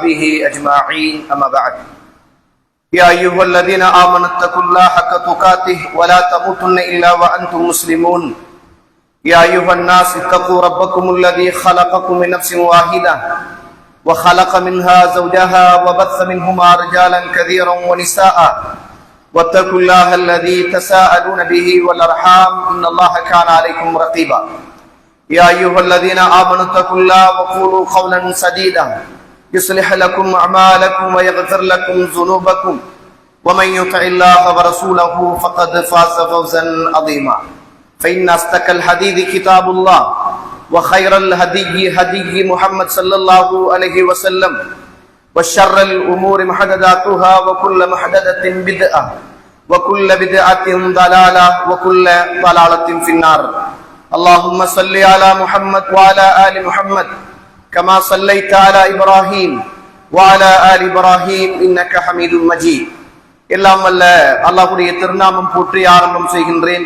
به أجمعين أما بعد يا أيها الذين آمنوا اتقوا الله حق تقاته ولا تموتن إلا وأنتم مسلمون يا أيها الناس اتقوا ربكم الذي خلقكم من نفس واحدة وخلق منها زوجها وبث منهما رجالا كثيرا ونساء واتقوا الله الذي تساءلون به والأرحام إن الله كان عليكم رقيبا يا أيها الذين آمنوا اتقوا الله وقولوا قولا سديدا يصلح لكم أعمالكم ويغفر لكم ذنوبكم ومن يطع الله ورسوله فقد فاز فوزا عظيما فإن أصدق الحديث كتاب الله وخير الهدي هدي محمد صلى الله عليه وسلم وشر الأمور محدثاتها وكل محدثة بدعة وكل بدعة ضلالة وكل ضلالة في النار اللهم صل على محمد وعلى آل محمد كما صليت على إبراهيم وعلى آل إبراهيم إنك حميد مجيد எல்லாம் வல்ல அல்லாஹ்வுடைய திருநாமம் போற்றி ஆரம்பம் செய்கின்றேன்.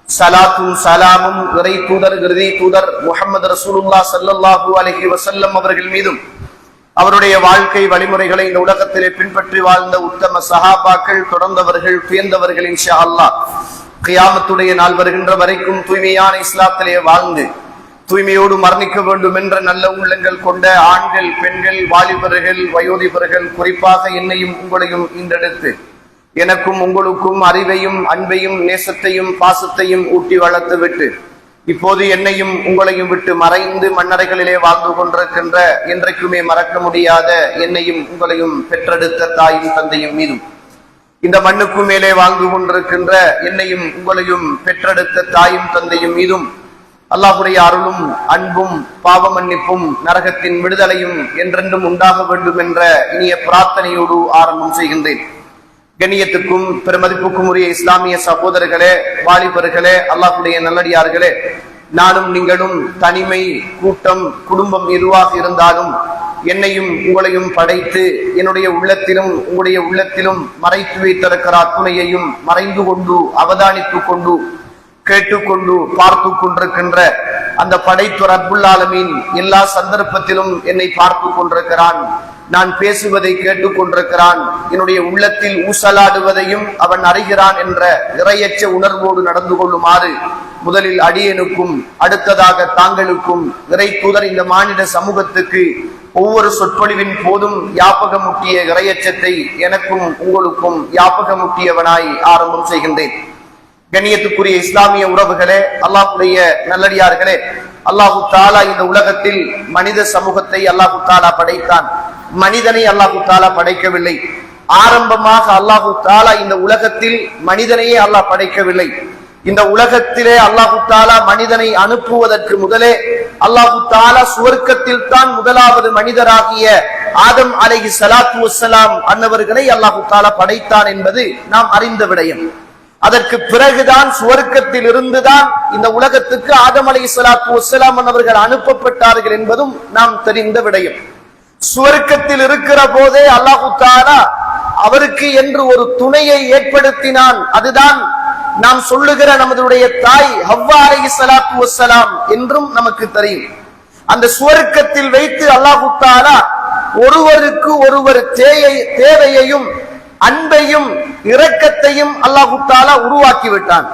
சலாத்தும் சலாமும் இறை தூதர் இறுதி தூதர் முஹம்மது ரசூலுல்லாஹ் ஸல்லல்லாஹு அலைஹி வஸல்லம் அவர்கள் மீதும் அவருடைய வாழ்க்கை வழிமுறைகளை இந்த உலகத்திலே பின்பற்றி வாழ்ந்த உத்தம சஹாபாக்கள் தொடர்ந்தவர்கள் உயர்ந்தவர்கள் இன்ஷா அல்லாஹ் கியாமத்துடைய நாள் வருகின்ற வரைக்கும் தூய்மையான இஸ்லாத்திலே வாழ்ந்து தூய்மையோடு மரணிக்க வேண்டும் என்ற நல்ல உள்ளங்கள் கொண்ட ஆண்கள், பெண்கள், வாலிபர்கள், வயோதிபர்கள், குறிப்பாக என்னையும் உங்களையும் இன்றெடுத்து எனக்கும் உங்களுக்கும் அறிவையும் அன்பையும் நேசத்தையும் பாசத்தையும் ஊட்டி வளர்த்து விட்டு இப்போது என்னையும் உங்களையும் விட்டு மறைந்து மண்ணறைகளிலே வாழ்ந்து கொண்டிருக்கின்ற என்றைக்குமே மறக்க முடியாத என்னையும் உங்களையும் பெற்றெடுத்த தாயும் தந்தையும் மீதும் இந்த மண்ணுக்கு மேலே வாழ்ந்து கொண்டிருக்கின்ற என்னையும் உங்களையும் பெற்றெடுத்த தாயும் தந்தையும் மீதும் அல்லாஹ்வுடைய அருளும் அன்பும் பாவ மன்னிப்பும் நரகத்தின் விடுதலையும் என்றென்றும் உண்டாக வேண்டும் என்ற இனிய பிரார்த்தனையோடு ஆரம்பம் செய்கின்றேன். கண்ணியத்துக்கும் பெருமதிப்புக்கும் உரிய இஸ்லாமிய சகோதரர்களே, வாலிபர்களே, அல்லாஹ்வுடைய நல்லடியார்களே, நானும் நீங்களும் தனிமை, கூட்டம், குடும்பம் எதுவாக இருந்தாலும் என்னையும் உங்களையும் படைத்து என்னுடைய உள்ளத்திலும் உங்களுடைய உள்ளத்திலும் மறைத்து வைத்திருக்கிற அத்துணையையும் மறைந்து கொண்டு அவதானித்துக் கொண்டு கேட்டுக்கொண்டு பார்த்து கொண்டிருக்கின்ற அந்த படைத்து ரப்புல் ஆலமீன் எல்லா சந்தர்ப்பத்திலும் என்னை பார்த்து கொண்டிருக்கிறான். நான் பேசுவதை கேட்டுக் கொண்டிருக்கிறான். என்னுடைய உள்ளத்தில் ஊசலாடுவதையும் அவன் அறிகிறான் என்ற இறையச்ச உணர்வோடு நடந்து கொள்ளுமாறு முதலில் அடியனுக்கும் அடுத்ததாக தாங்களுக்கும் இறை தூதர் இந்த மானிட சமூகத்துக்கு ஒவ்வொரு சொற்பொழிவின் போதும் யாபகமுட்டிய இறையச்சத்தை எனக்கும் உங்களுக்கும் யாபகமுட்டியவனாய் ஆரம்பம் செய்கின்றேன். கண்ணியத்துக்குரிய இஸ்லாமிய உறவுகளே, அல்லாஹ்வுடைய நல்லடியார்களே, அல்லாஹு தாலா இந்த உலகத்தில் மனித சமூகத்தை அல்லாஹு தாலா படைத்தான். மனிதனை அல்லாஹு தாலா படைக்கவில்லை. ஆரம்பமாக அல்லாஹு தாலா இந்த உலகத்தில் மனிதனையே அல்லாஹ் படைக்கவில்லை. இந்த உலகத்திலே அல்லாஹு தாலா மனிதனை அனுப்புவதற்கு முதலே அல்லாஹு தாலா சுவர்க்கத்தில் தான் முதலாவது மனிதராகிய ஆதம் அலைஹி ஸலாத்து வஸ்ஸலாம் அன்னவர்களை அல்லாஹு தாலா படைத்தான் என்பது நாம் அறிந்த விடயம். அதற்கு பிறகுதான் சுவர்க்கத்தில் இருந்துதான் இந்த உலகத்துக்கு ஆதம் அலைஹிஸ்ஸலாத்து வஸ்ஸலாம் அவர்கள் அனுப்பப்பட்டார்கள் என்பதும் நாம் தெரிந்த விடயம். சுவர்க்கத்தில் இருக்கிற போதே அல்லாஹு தஆலா அவருக்கு என்று ஒரு துணையை ஏற்படுத்தினான். அதுதான் நாம் சொல்லுகிற நமதுடைய தாய் ஹவ்வா அலைஹிஸ்ஸலாத்து வஸ்ஸலாம் என்றும் நமக்கு தெரியும். அந்த சுவர்க்கத்தில் வைத்து அல்லாஹு தஆலா ஒருவருக்கு ஒருவர் தேவையையும் அன்பையும் இரக்கத்தையும் அல்லாஹு தஆலா உருவாக்கி விட்டான்.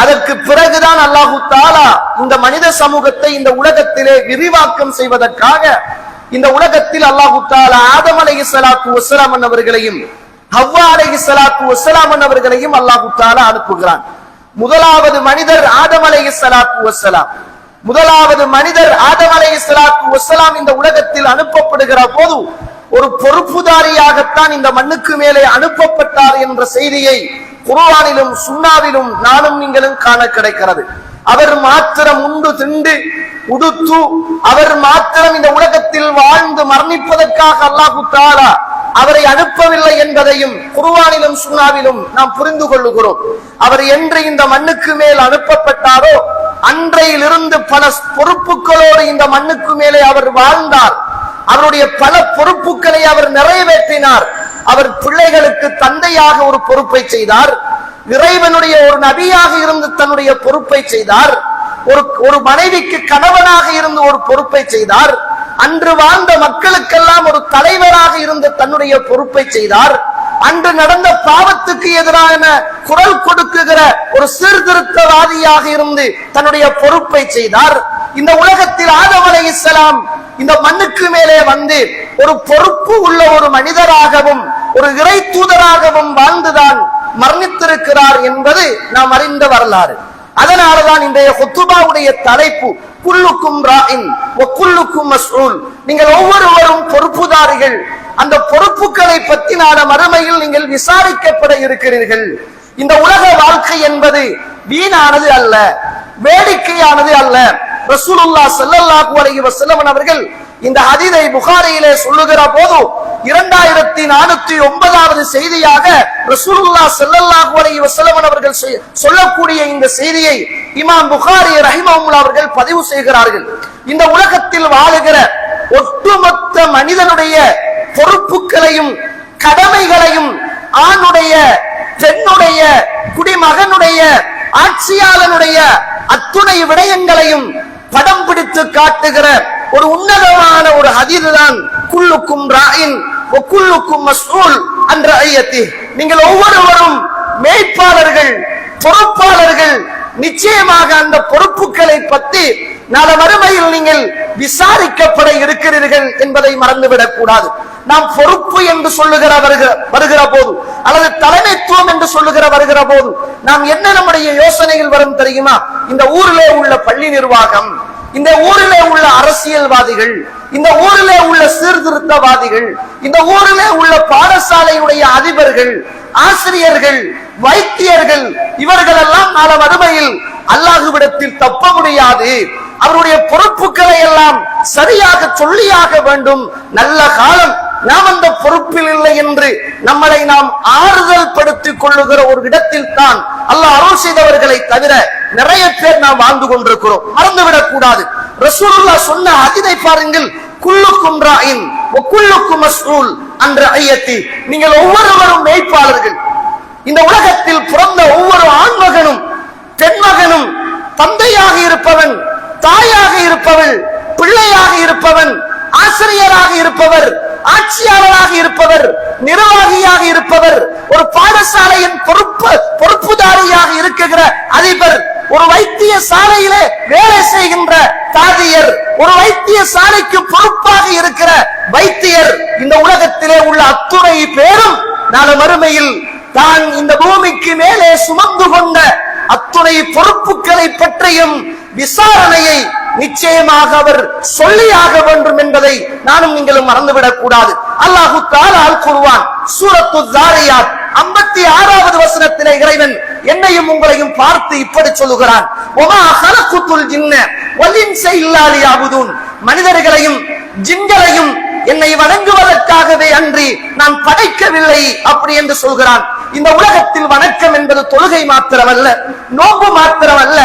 அதற்கு பிறகுதான் அல்லாஹு தஆலா இந்த மனித சமூகத்தை இந்த உலகத்திலே விரிவாக்கம் செய்வதற்காக இந்த உலகத்தில் அல்லாஹு தஆலா ஆதம் அலைஹிஸ்ஸலாத்து வஸ்ஸலாம் அவர்களையும் ஹவ்வா அலைஹிஸ்ஸலாத்து வஸ்ஸலாம் அவர்களையும் அல்லாஹு தஆலா அனுப்புகிறான். முதலாவது மனிதர் ஆதம் அலைஹிஸ்ஸலாத்து வஸ்ஸலாம். முதலாவது மனிதர் ஆதம் அலைஹிஸ்ஸலாத்து வஸ்ஸலாம் இந்த உலகத்தில் அனுப்பப்படுகிற போது ஒரு பொறுப்புதாரியாகத்தான் இந்த மண்ணுக்கு மேலே அனுப்பப்பட்டார் என்ற செய்தியை குர்ஆனிலும் சுன்னாவிலும் நானும் நீங்களும் காண கிடைக்கிறது. அவர் மாத்திரம் உண்டு திண்டு உடுத்து அவர் மாத்திரம் இந்த உலகத்தில் வாழ்ந்து மரணிப்பதற்காக அல்லாஹு தஆலா அவரை அனுப்பவில்லை என்பதையும் குர்ஆனிலும் சுன்னாவிலும் நாம் புரிந்து கொள்ளுகிறோம். அவர் என்று இந்த மண்ணுக்கு மேல் அனுப்பப்பட்டாரோ அன்றையிலிருந்து பல பொறுப்புகளோடு இந்த மண்ணுக்கு மேலே அவர் வாழ்ந்தார். அவருடைய பல பொறுப்புகளை அவர் நிறைவேற்றினார். அவர் பிள்ளைகளுக்கு தந்தையாக ஒரு பொறுப்பை செய்தார். இறைவனுடைய ஒரு நபியாக இருந்து தன்னுடைய பொறுப்பை செய்தார். ஒரு மனைவிக்கு கணவனாக இருந்து ஒரு பொறுப்பை செய்தார். அன்று வாழ்ந்த மக்களுக்கெல்லாம் ஒரு தலைவராக தன்னுடைய பொறுப்பை செய்தார். அன்று நடந்த பாவத்துக்கு எதிரான குரல் கொடுக்குகிற ஒரு சீர்திருத்தவாதியாக இருந்து தன்னுடைய பொறுப்பை செய்தார். இந்த உலகத்தில் ஆதம் அலைஹிஸ்ஸலாம் இந்த மண்ணுக்கு மேலே வந்து ஒரு பொறுப்பு உள்ள ஒரு மனிதராகவும் ஒரு இறை தூதராகவும் வாழ்ந்துதான் மரணித்திருக்கிறார் என்பது நாம் அறிந்த வரலாறு. அதனாலதான் இன்றைய குத்துபாவுடைய தலைப்பு குல்லுக்கும் ராஇன் வ குல்லுக்கும் மஸ்ஊல். நீங்கள் ஒவ்வொருவரும் பொறுப்புதாரிகள். அந்த பொறுப்புகளை பற்றி நாள மறுமையில் நீங்கள் விசாரிக்கப்பட இருக்கிறீர்கள். இந்த உலக வாழ்க்கை என்பது வீணானது அல்ல, வேடிக்கையானது அல்ல. ரசூலுல்லாஹ் ஸல்லல்லாஹு அலைஹி வஸல்லம் அவர்கள் இந்த ஹதீஸை புகாரியிலே சொல்லுகிற போது 2409வது செய்தியாக ரசூலுல்லாஹ் ஸல்லல்லாஹு அலைஹி வஸல்லம் அவர்கள் சொல்லக்கூடிய இந்த செய்தியை இமாம் புகாரி ரஹிமஹுல்லாஹ் அவர்கள் பதிவு செய்கிறார்கள். இந்த உலகத்தில் வாழுகிற ஒட்டுமொத்த மனிதனுடைய பொறுப்புகளையும் கடமைகளையும் ஆணுடைய, பெண்ணுடைய, குடிமகனுடைய, ஆட்சியாளனுடைய அத்துணை விடயங்களையும் படம் பிடித்து காட்டுகிற ஒரு உன்னதமான ஒரு ஹதீஸ் தான் குல்லுக்கும் ராஇன் வ குல்லுக்கும் மஸ்ஊல் அன் ரஅய்யத்திஹ். நீங்கள் ஒவ்வொருவரும் மேய்ப்பாளர்கள், பொறுப்பாளர்கள். நிச்சயமாக அந்த பொறுப்புகளை பற்றி நாள மறுமையில் நீங்கள் விசாரிக்கப்பட இருக்கிறீர்கள் என்பதை மறந்துவிடக் கூடாது. நாம் பொறுப்பு என்று சொல்லுகிற வருகிற போது அல்லது தலைமைத்துவம் என்று சொல்லுகிற வருகிற போது நாம் என்ன நம்முடைய யோசனைகள் வரும் தெரியுமா? இந்த ஊரிலே உள்ள பள்ளி நிர்வாகம், இந்த ஊரிலே உள்ள அரசியல்வாதிகள், இந்த ஊரிலே உள்ள சீர்திருத்தவாதிகள், இந்த ஊரிலே உள்ள பாடசாலையுடைய அதிபர்கள், ஆசிரியர்கள், வைத்தியர்கள், இவர்கள் எல்லாம் நாள மறுமையில் அல்லாஹ்விடத்தில் தப்ப முடியாது. அவருடைய பொறுப்புகளை எல்லாம் சரியாக சொல்லியாக வேண்டும். நல்ல காலம் நாம் அந்த பொறுப்பில் இல்லை என்று நம்மளை நாம் ஆறுதல் படுத்திக் கொள்ளுகிற ஒரு இடத்தில் தான் அல்லாஹ் அருள் செய்தவர்களை தவிர நிறைய பேர் நாம் வாழ்ந்து கொண்டிருக்கிறோம். மறந்துவிடக் கூடாது. ரசூலுல்லாஹ் சொன்ன ஹதீஸை பாருங்கள். குல்லுக்கும் ராஇன் வ குல்லுக்கும் மஸ்ஊல் அன் ரஅய்யத்தி. நீங்கள் ஒவ்வொருவரும் மேய்ப்பாளர்கள். இந்த உலகத்தில் பிறந்த ஒவ்வொரு ஆண்மகனும் பெண்மகனும் தந்தையாக இருப்பவன், தாயாக இருப்பவள், பிள்ளையாக இருப்பவன், ஆசிரியராக இருப்பவர், ஆட்சியாளராக இருப்பவர், நிர்வாகியாக இருப்பவர், ஒரு பாடசாலையின் பொறுப்புதாரியாக இருக்குகிற அதிபர், ஒரு வைத்திய சாலையிலே வேலை செய்கின்ற தாதியர், ஒரு வைத்திய சாலைக்கு பொறுப்பாக இருக்கிற வைத்தியர், இந்த உலகத்திலே உள்ள அத்துணை பேரும் நாள மறுமையில் தான் இந்த பூமிக்கு மேலே சுமந்து கொண்ட அத்துணை பொறுப்புகளை பற்றியும் விசாரணையை நிச்சயமாக அவர் சொல்லியாக வேண்டும் என்பதை நானும் நீங்களும் மறந்துவிடக் கூடாது. அல்லாஹு தஆலா அல் குர்ஆன் சூரத்து ஸாரியாத் 56வது வசனத்திலே இறைவன் என்னையும் உங்களையும் பார்த்து இப்படி சொல்லுகிறான். வமா ஹலகுத்துல் ஜின்ன வல் இன்ஸ இல்லா லியஅபுதூன். மனிதர்களையும் ஜின்களையும் என்னை வணங்குவதற்காகவே அன்றி நான் படைக்கவில்லை அப்படி என்று சொல்கிறான். இந்த உலகத்தில் வணக்கம் என்பது தொழுகை மாத்திரமல்ல, நோன்பு மாத்திரமல்ல,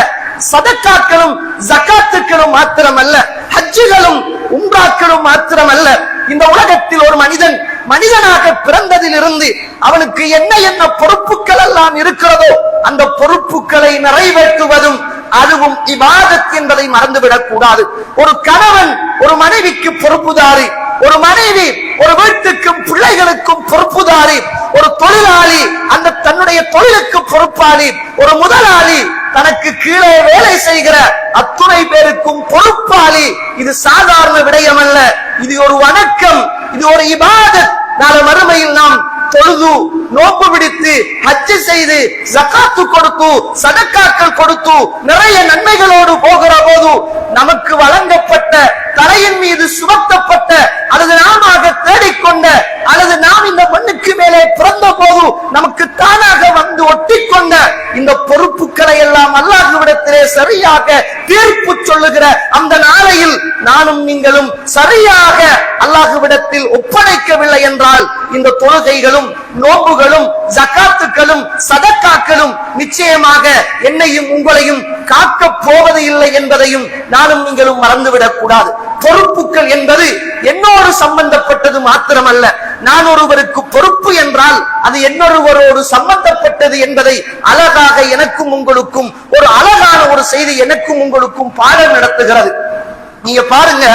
சதக்காக்களும் ஜகாத்துக்களும் மாத்திரமல்ல, ஹஜ்ஜுகளும் உம்ராக்களும் மாத்திரமல்ல. இந்த உலகத்தில் ஒரு மனிதன் மனிதனாக பிறந்ததிலிருந்து அவனுக்கு என்ன என்ன பொறுப்புகள் எல்லாம் இருக்கிறதோ அந்த பொறுப்புகளை நிறைவேற்றுவதும் அதுவும் இபாதத் என்பதை மறந்துவிடக் கூடாது. ஒரு கணவன் ஒரு மனைவிக்கு பொறுப்புதாரி, ஒரு மனைவி ஒரு வீட்டுக்கும் பிள்ளைகளுக்கும் பொறுப்புதாரி, ஒரு தொழிலாளி அந்த தன்னுடைய தொழிலுக்கு பொறுப்பாளி, ஒரு முதலாளி தனக்கு கீழே வேலை செய்கிற அத்துணை பேருக்கும் பொறுப்பாளி. இது சாதாரண விடயம் அல்ல, இது ஒரு வணக்கம், இது ஒரு இபாதத். நாள மறுமையில் நாம் தொழுது நோன்பு பிடித்து ஹஜ் செய்து ஜகாத்து கொடுத்து சதக்காக்கள் கொடுத்து நிறைய நன்மைகளோடு போகிற போது நமக்கு வழங்கப்பட்ட தலையின் மீது சுமத்தப்பட்ட அல்லது நாம தேடிக்கொண்ட அல்லது நாம் இந்த மண்ணுக்கு மேலே பிறந்த போது நமக்கு தானாக வந்து ஒட்டிக்கொண்ட இந்த பொறுப்புகளை எல்லாம் அல்லாஹ்விடத்திலே சரியாக தீர்ப்பு சொல்லுகிற அந்த நாளையில் நானும் நீங்களும் சரியாக அல்லாஹ்விடத்தில் ஒப்படைக்கவில்லை என்றால் இந்த தொழுகைகளும் நோன்புகளும் ஜகாத்துக்களும் சதக்காக்களும் நிச்சயமாக என்னையும் உங்களையும் காக்க போவது இல்லை என்பதையும் நானும் நீங்களும் மறந்துவிடக் கூடாது. பொறுப்புகள் என்பது என்னோடு சம்பந்தப்பட்டது மாத்திரமல்ல, நான் ஒருவருக்கு பொறுப்பு என்றால் அது இன்னொருவரோடு சம்பந்தப்பட்டது என்பதை அழகாக எனக்கும் உங்களுக்கும் ஒரு அழகான ஒரு செய்தி எனக்கும் உங்களுக்கும் பாடம் நடத்துகிறது. நீங்க பாருங்க,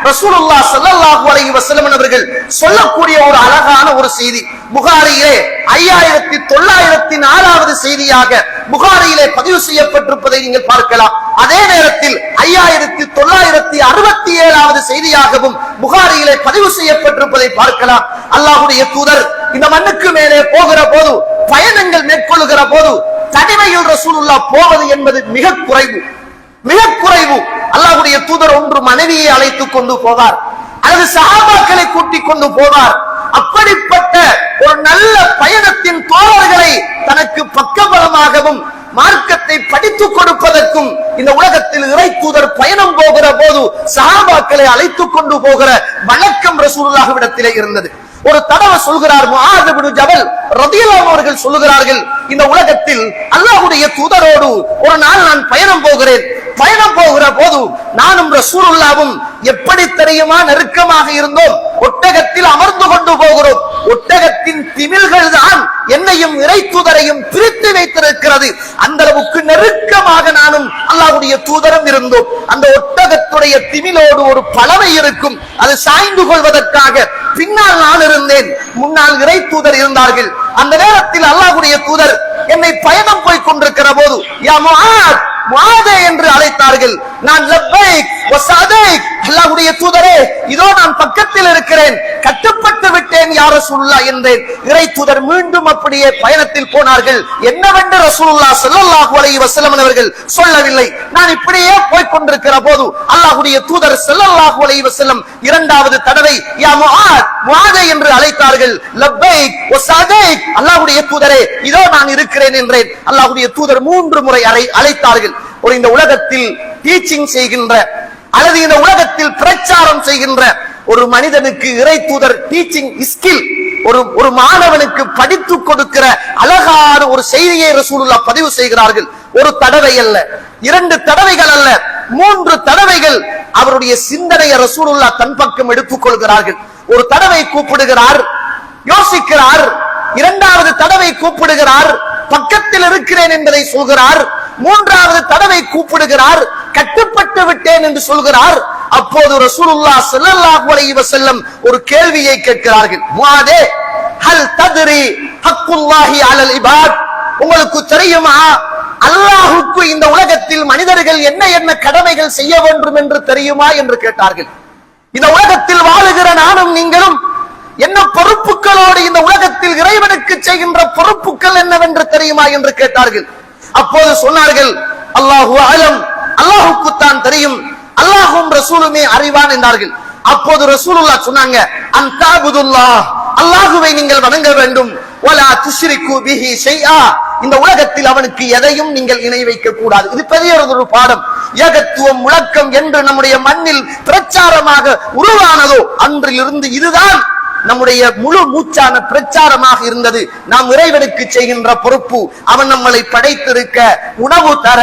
ரசூலுல்லாஹ் ஸல்லல்லாஹு அலைஹி வஸல்லம் அவர்கள் சொல்லக்கூடிய ஒரு அழகான ஒரு செய்தி. புகாரியிலே 5904வது செய்தியாக புகாரியிலே பதிவு செய்யப்பட்டிருப்பதை நீங்கள் பார்க்கலாம். அதே நேரத்தில் 5967வது செய்தியாகவும் புகாரியிலே பதிவு செய்யப்பட்டிருப்பதை பார்க்கலாம். அல்லாஹ்வுடைய தூதர் இந்த மண்ணுக்கு மேலே போகிற போது, பயணங்கள் மேற்கொள்ளுகிற போது தனிமையில் ரசூலுல்லாஹ் போவது என்பது மிக குறைவு. அல்லாஹ்வுடைய தூதர் ஒன்று மனைவியை அழைத்துக் கொண்டு போவார், அல்லது சஹாபாக்களை கூட்டிக் கொண்டு போவார். அப்படிப்பட்ட ஒரு நல்ல பயணத்தின் தோழர்களை தனக்கு பக்கபலமாகவும் மார்க்கத்தை படித்துக் கொடுப்பதற்கும் இந்த உலகத்தில் இறை தூதர் பயணம் போகிற போது சஹாபாக்களை அழைத்துக் கொண்டு போகிற வழக்கம் ரசூலுல்லாஹ்விடத்திலே இருந்தது. ஒரு தடவை சொல்கிறார் முஆத் இப்னு ஜபல் ரலியல்லாஹு அன்ஹு அவர்கள் சொல்லுகிறார்கள், இந்த உலகத்தில் அல்லாஹ்வுடைய தூதரோடு ஒரு நாள் நான் பயணம் போகிறேன். பயணம் போகிற போது நானும் ரசூலுல்லாஹ்வும் எப்படி தெரியுமா நெருக்கமாக இருந்தோம். ஒட்டகத்தில் அமர்ந்து கொண்டு போகிறோம். ஒட்டகத்தின் திமில்கள் தான் என்னையும் இறை தூதரையும் பிரித்து வைத்திருக்கிறது. அந்த அளவுக்கு நெருக்கமாக நானும் அல்லாஹ்வுடைய தூதரும் இருந்தோம். அந்த ஒட்டகத்துடைய திமிலோடு ஒரு பலவை இருக்கும், அது சாய்ந்து கொள்வதற்காக பின்னால் நான் இருந்தேன், முன்னால் இறை தூதர் இருந்தார்கள். அந்த நேரத்தில் அல்லாஹ்வுடைய தூதர் என்னை பயணம் போய் கொண்டிருக்கிற போது யா முஆத் முஆதே என்று அழைத்தார்கள். நான் லப்பைக் வ ஸஅதைக், அல்லாஹ்வுடைய தூதரே இதோ நான் பக்கத்தில் இருக்கிறேன், கட்டுப்பட்டு விட்டேன் யா ரசூலுல்லாஹ் என்றேன். இறை தூதர் மீண்டும் அப்படியே பயணத்தில் போனார்கள். என்னவென்று ரசூலுல்லாஹ் ஸல்லல்லாஹு அலைஹி வஸல்லம் அவர்கள் சொல்லவில்லை. நான் இப்படியே போய் கொண்டிருக்கிற போது அல்லாஹ்வுடைய தூதர் ஸல்லல்லாஹு அலைஹி வஸல்லம் இரண்டாவது தடவை யா முஆத் முஆதே என்று அழைத்தார்கள். லப்பைக் வ ஸஅதைக், அல்லாஹ்வுடைய தூதரே இதோ நான் இருக்கிறேன் என்றேன். அல்லாஹ்வுடைய தூதர் 3 முறை அழைத்தார்கள். ஒரு இந்த உலகத்தில் டீச்சிங் செய்கின்ற அல்லது இந்த உலகத்தில் பிரச்சாரம் செய்கின்ற ஒரு மனிதனுக்கு இறை தூதர் டீச்சிங் ஸ்கில், ஒரு மாணவனுக்கு படித்துக் கொடுக்கிற அழகான ஒரு செய்தியை ரசூலுல்லாஹ் பதிவு செய்கிறார்கள். ஒரு தடவை அல்ல, 2 தடவைகள் அல்ல, 3 தடவைகள் அவருடைய சிந்தனையை ரசூலுல்லாஹ் தன் பக்கம் எடுத்துக் கொள்கிறார்கள். ஒரு தடவை கூப்பிடுகிறார், யோசிக்கிறார். 2வது தடவை கூப்பிடுகிறார், பக்கத்தில் இருக்கிறேன் என்பதை சொல்கிறார். 3வது தடவை கூப்பிடுகிறார், கட்டுப்பட்டு விட்டேன் என்று சொல்கிறார். அப்போது ரசூலுல்லாஹ் ஸல்லல்லாஹு அலைஹி வஸல்லம் ஒரு கேள்வியை கேட்கிறார்கள். முஆதே ஹல் தத்ரி ஹக்குல்லாஹி அலல் இபாத், உங்களுக்கு தெரியுமா அல்லாஹ்வுக்கு இந்த உலகத்தில் மனிதர்கள் என்ன என்ன கடமைகள் செய்ய வேண்டும் என்று தெரியுமா என்று கேட்டார்கள். இந்த உலகத்தில் வாழுகிற நானும் நீங்களும் என்ன பொறுப்புகளோடு இந்த உலகத்தில் இறைவனுக்கு செய்கின்ற பொறுப்புகள் என்னவென்று தெரியுமா என்று கேட்டார்கள். அப்போது சொன்னார்கள், அல்லாஹு அலம், அல்லாஹுக்கு தான் தெரியும், அல்லாஹும் ரசூலுமே அறிவான் என்றார்கள். அப்போது ரசூலுல்லாஹ் சொன்னாங்க, அன்தஅபுதுல்லாஹ், அல்லாஹுவை நீங்கள் வணங்க வேண்டும், வலா துஷ்ரிகு பிஹி ஷைஆ, இந்த உலகத்தில் அவனுக்கு எதையும் நீங்கள் இணை வைக்க கூடாது. இது பெரிய ஒரு பாடம். ஏகத்துவம் முழக்கம் என்று நம்முடைய மண்ணில் பிரச்சாரமாக உருவானதோ அன்றிலிருந்து இதுதான் நம்முடைய முழு மூச்சான பிரச்சாரமாக இருந்தது. நாம் இறைவனுக்கு செய்கின்ற பொறுப்பு, அவன் நம்மளை படைத்திருக்க உணவு தர,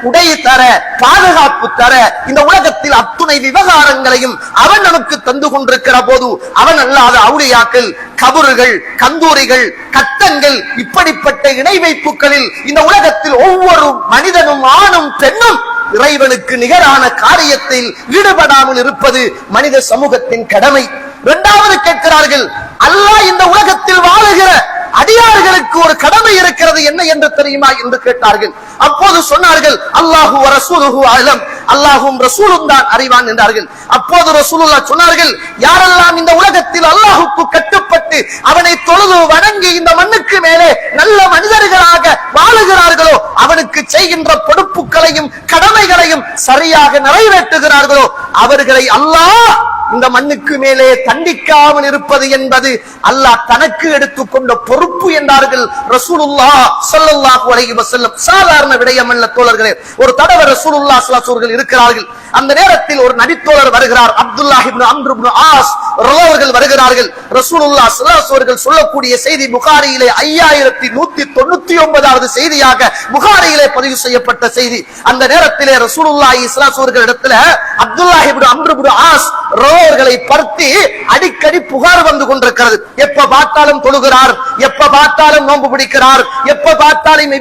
உடை தர, பாதுகாப்பு தர, இந்த உலகத்தில் அத்துணை விவகாரங்களையும் அவன் நமக்கு தந்து கொண்டிருக்கிற போது அவன் அல்லாத அவுலியாக்கள், கபறுகள், கந்தூரிகள், கட்டங்கள், இப்படிப்பட்ட இணை வைப்புகளில் இந்த உலகத்தில் ஒவ்வொரு மனிதனும் ஆணும் பெண்ணும் இறைவனுக்கு நிகரான காரியத்தில் ஈடுபடாமல் இருப்பது மனித சமூகத்தின் கடமை. 2வது கேட்கிறார்கள், அல்லாஹ் இந்த உலகத்தில் வாழுகிற அடியார்களுக்கு ஒரு கடமை இருக்கிறது, என்ன என்று தெரியுமா என்று கேட்டார்கள். அப்போது சொன்னார்கள், அல்லாஹு வ ரசூலுஹு அலம், அல்லாஹும் ரசூலும் தான் அறிவான் என்றார்கள். அப்போது ரசூலுல்லாஹ் சொன்னார்கள், யாரெல்லாம் இந்த உலகத்தில் அல்லாஹுக்கு கட்டுப்பட்டு அவனை தொழுது வணங்கி இந்த மண்ணுக்கு மேலே நல்ல மனிதர்களாக வாழுகிறார்களோ, அவனுக்கு செய்கின்ற பொறுப்புகளையும் கடமைகளையும் சரியாக நிறைவேற்றுகிறார்களோ, அவர்களை அல்லாஹ் இந்த மண்ணுக்கு மேலே தண்டிக்காமல் இருப்பது என்பது அல்லாஹ் தனக்கு எடுத்துக்கொண்ட பொறுப்பு என்றார்கள் ரசூலுல்லாஹ் ஸல்லல்லாஹு அலைஹி வஸல்லம். சாதாரண விடயம் அல்ல தோழர்களே. ஒரு தடவை ரசூலுல்லாஹ் ஸல்லல்லாஹு அலைஹி வஸல்லம் இருக்கிறார்கள். அந்த நேரத்தில் ஒரு நபித்தோழர் வருகிறார், அப்துல்லாஹ் இப்னு அம்ர் இப்னு ஆஸ் அவர்கள் வருகிறார்கள். ரசூலுல்லாஹ் ஸல்லல்லாஹு அலைஹி வஸல்லம் சொல்லக்கூடிய செய்தி புகாரியிலே 5199வது செய்தியாக புகாரியிலே பதிவு செய்யப்பட்ட செய்தி. அந்த நேரத்திலே ரசூலுல்லாஹி ஸல்லல்லாஹு அலைஹி வஸல்லம் இடத்துல அப்துல்லாஹ் இப்னு அம்ர் இப்னு ஆஸ் அவர்களை பற்றி அடிக்கடி புகார் வந்து கொண்டிருக்கிறது. எப்ப பார்த்தாலும் தொழுகிறார், எப்ப பார்த்தாலும் நோன்பு பிடிக்கிறார், எப்ப பார்த்தாலும்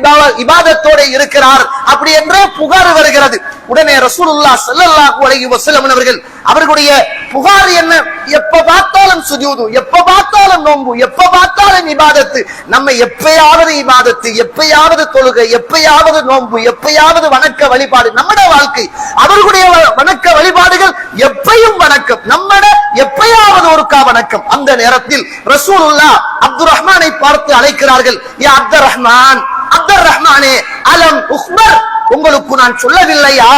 இபாதத்தோட இருக்கிறார், அப்படி என்றே புகார் வருகிறது. உடனே ரசூலுல்லாஹ் ஸல்லல்லாஹு அலைஹி வஸல்லம் அவர்கள் அவர்களுடைய புகார் என்ன? எப்ப பார்த்தாலும் சுஜூது, எப்ப பார்த்தாலும் நோன்பு, எப்ப பார்த்தாலும் இபாதத்து. நம்ம எப்பயாவது இபாதத்து, எப்பயாவது தொழுகை, எப்பயாவது நோன்பு, எப்பயாவது வணக்க வழிபாடு நம்முடைய வாழ்க்கை. அவர்களுடைய வணக்க வழிபாடுகள் எப்பயும் வணக்கம், நம்மட எப்பயாவது ஒருக்கா வணக்கம். அந்த நேரத்தில் ரசூலுல்லாஹ் அப்துர் ரஹ்மானை பார்த்து அழைக்கிறார்கள். யா அப்துர் ரஹ்மான், அப்துர் ரஹ்மானே, அலம் உக்பர், உங்களுக்கு நான் சொல்லவில்லையா,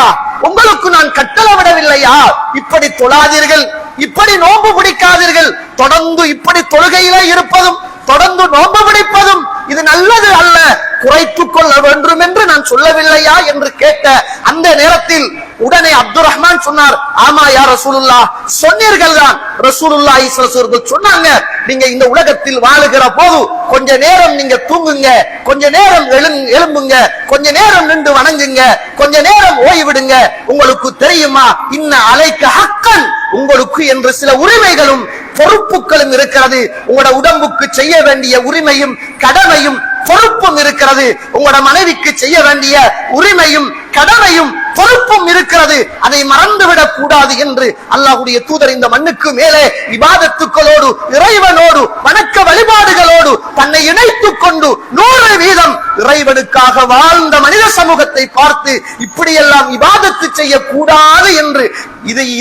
உங்களுக்கு நான் கட்டளை விடவில்லையா, இப்படி தொழாதீர்கள், இப்படி நோன்பு பிடிக்காதீர்கள், தொடர்ந்து இப்படி தொழுகையிலே இருப்பதும் தொடர்ந்து நோன்பு பிடிப்பதும் இது நல்லது அல்ல, குறைத்துக் கொள்ள வேண்டும் என்று நான் சொல்லவில்லையா என்று கேட்ட அந்த நேரத்தில் உடனே அப்துர் ரஹ்மான் சொன்னார், ஆமா யா ரசூலுல்லாஹ், சொன்னீர்கள் தான். ரசூலுல்லாஹி ஸல்லல்லாஹு அலைஹி வஸல்லம் சொன்னாங்க, நீங்க இந்த உலகத்தில் வாழுகிற போது கொஞ்ச நேரம் நீங்க தூங்குங்க, கொஞ்ச நேரம் எழும்புங்க, கொஞ்ச நேரம் நின்று வணங்குங்க, கொஞ்ச நேரம் ஓய்விடுங்க. உங்களுக்கு தெரியுமா, இன்ன அலைக்க ஹக்கன், உங்களுக்கு என்று சில உரிமைகளும் பொறுப்புகளும் இருக்கிறது. உங்களோட உடம்புக்கு செய்ய வேண்டிய உரிமையும் கடமையும் பொறுப்பும் இருக்கிறது. உங்களோட மனைவிக்கு செய்ய வேண்டிய உரிமையும் கடமையும் பொறுப்பும் இருக்கிறது. அதை மறந்துவிடக் கூடாது என்று அல்லாஹ்வுடைய தூதர் இந்த மண்ணுக்கு மேலே இபாதத்துக்களோடு, இறைவனோடு, வணக்க வழிபாடுகளோடு தன்னை இணைத்துக் கொண்டு 100% இறைவனுக்காக வாழ்ந்த மனித சமூகத்தை பார்த்து இப்படியெல்லாம் இபாதத்து செய்யக்கூடாது என்று,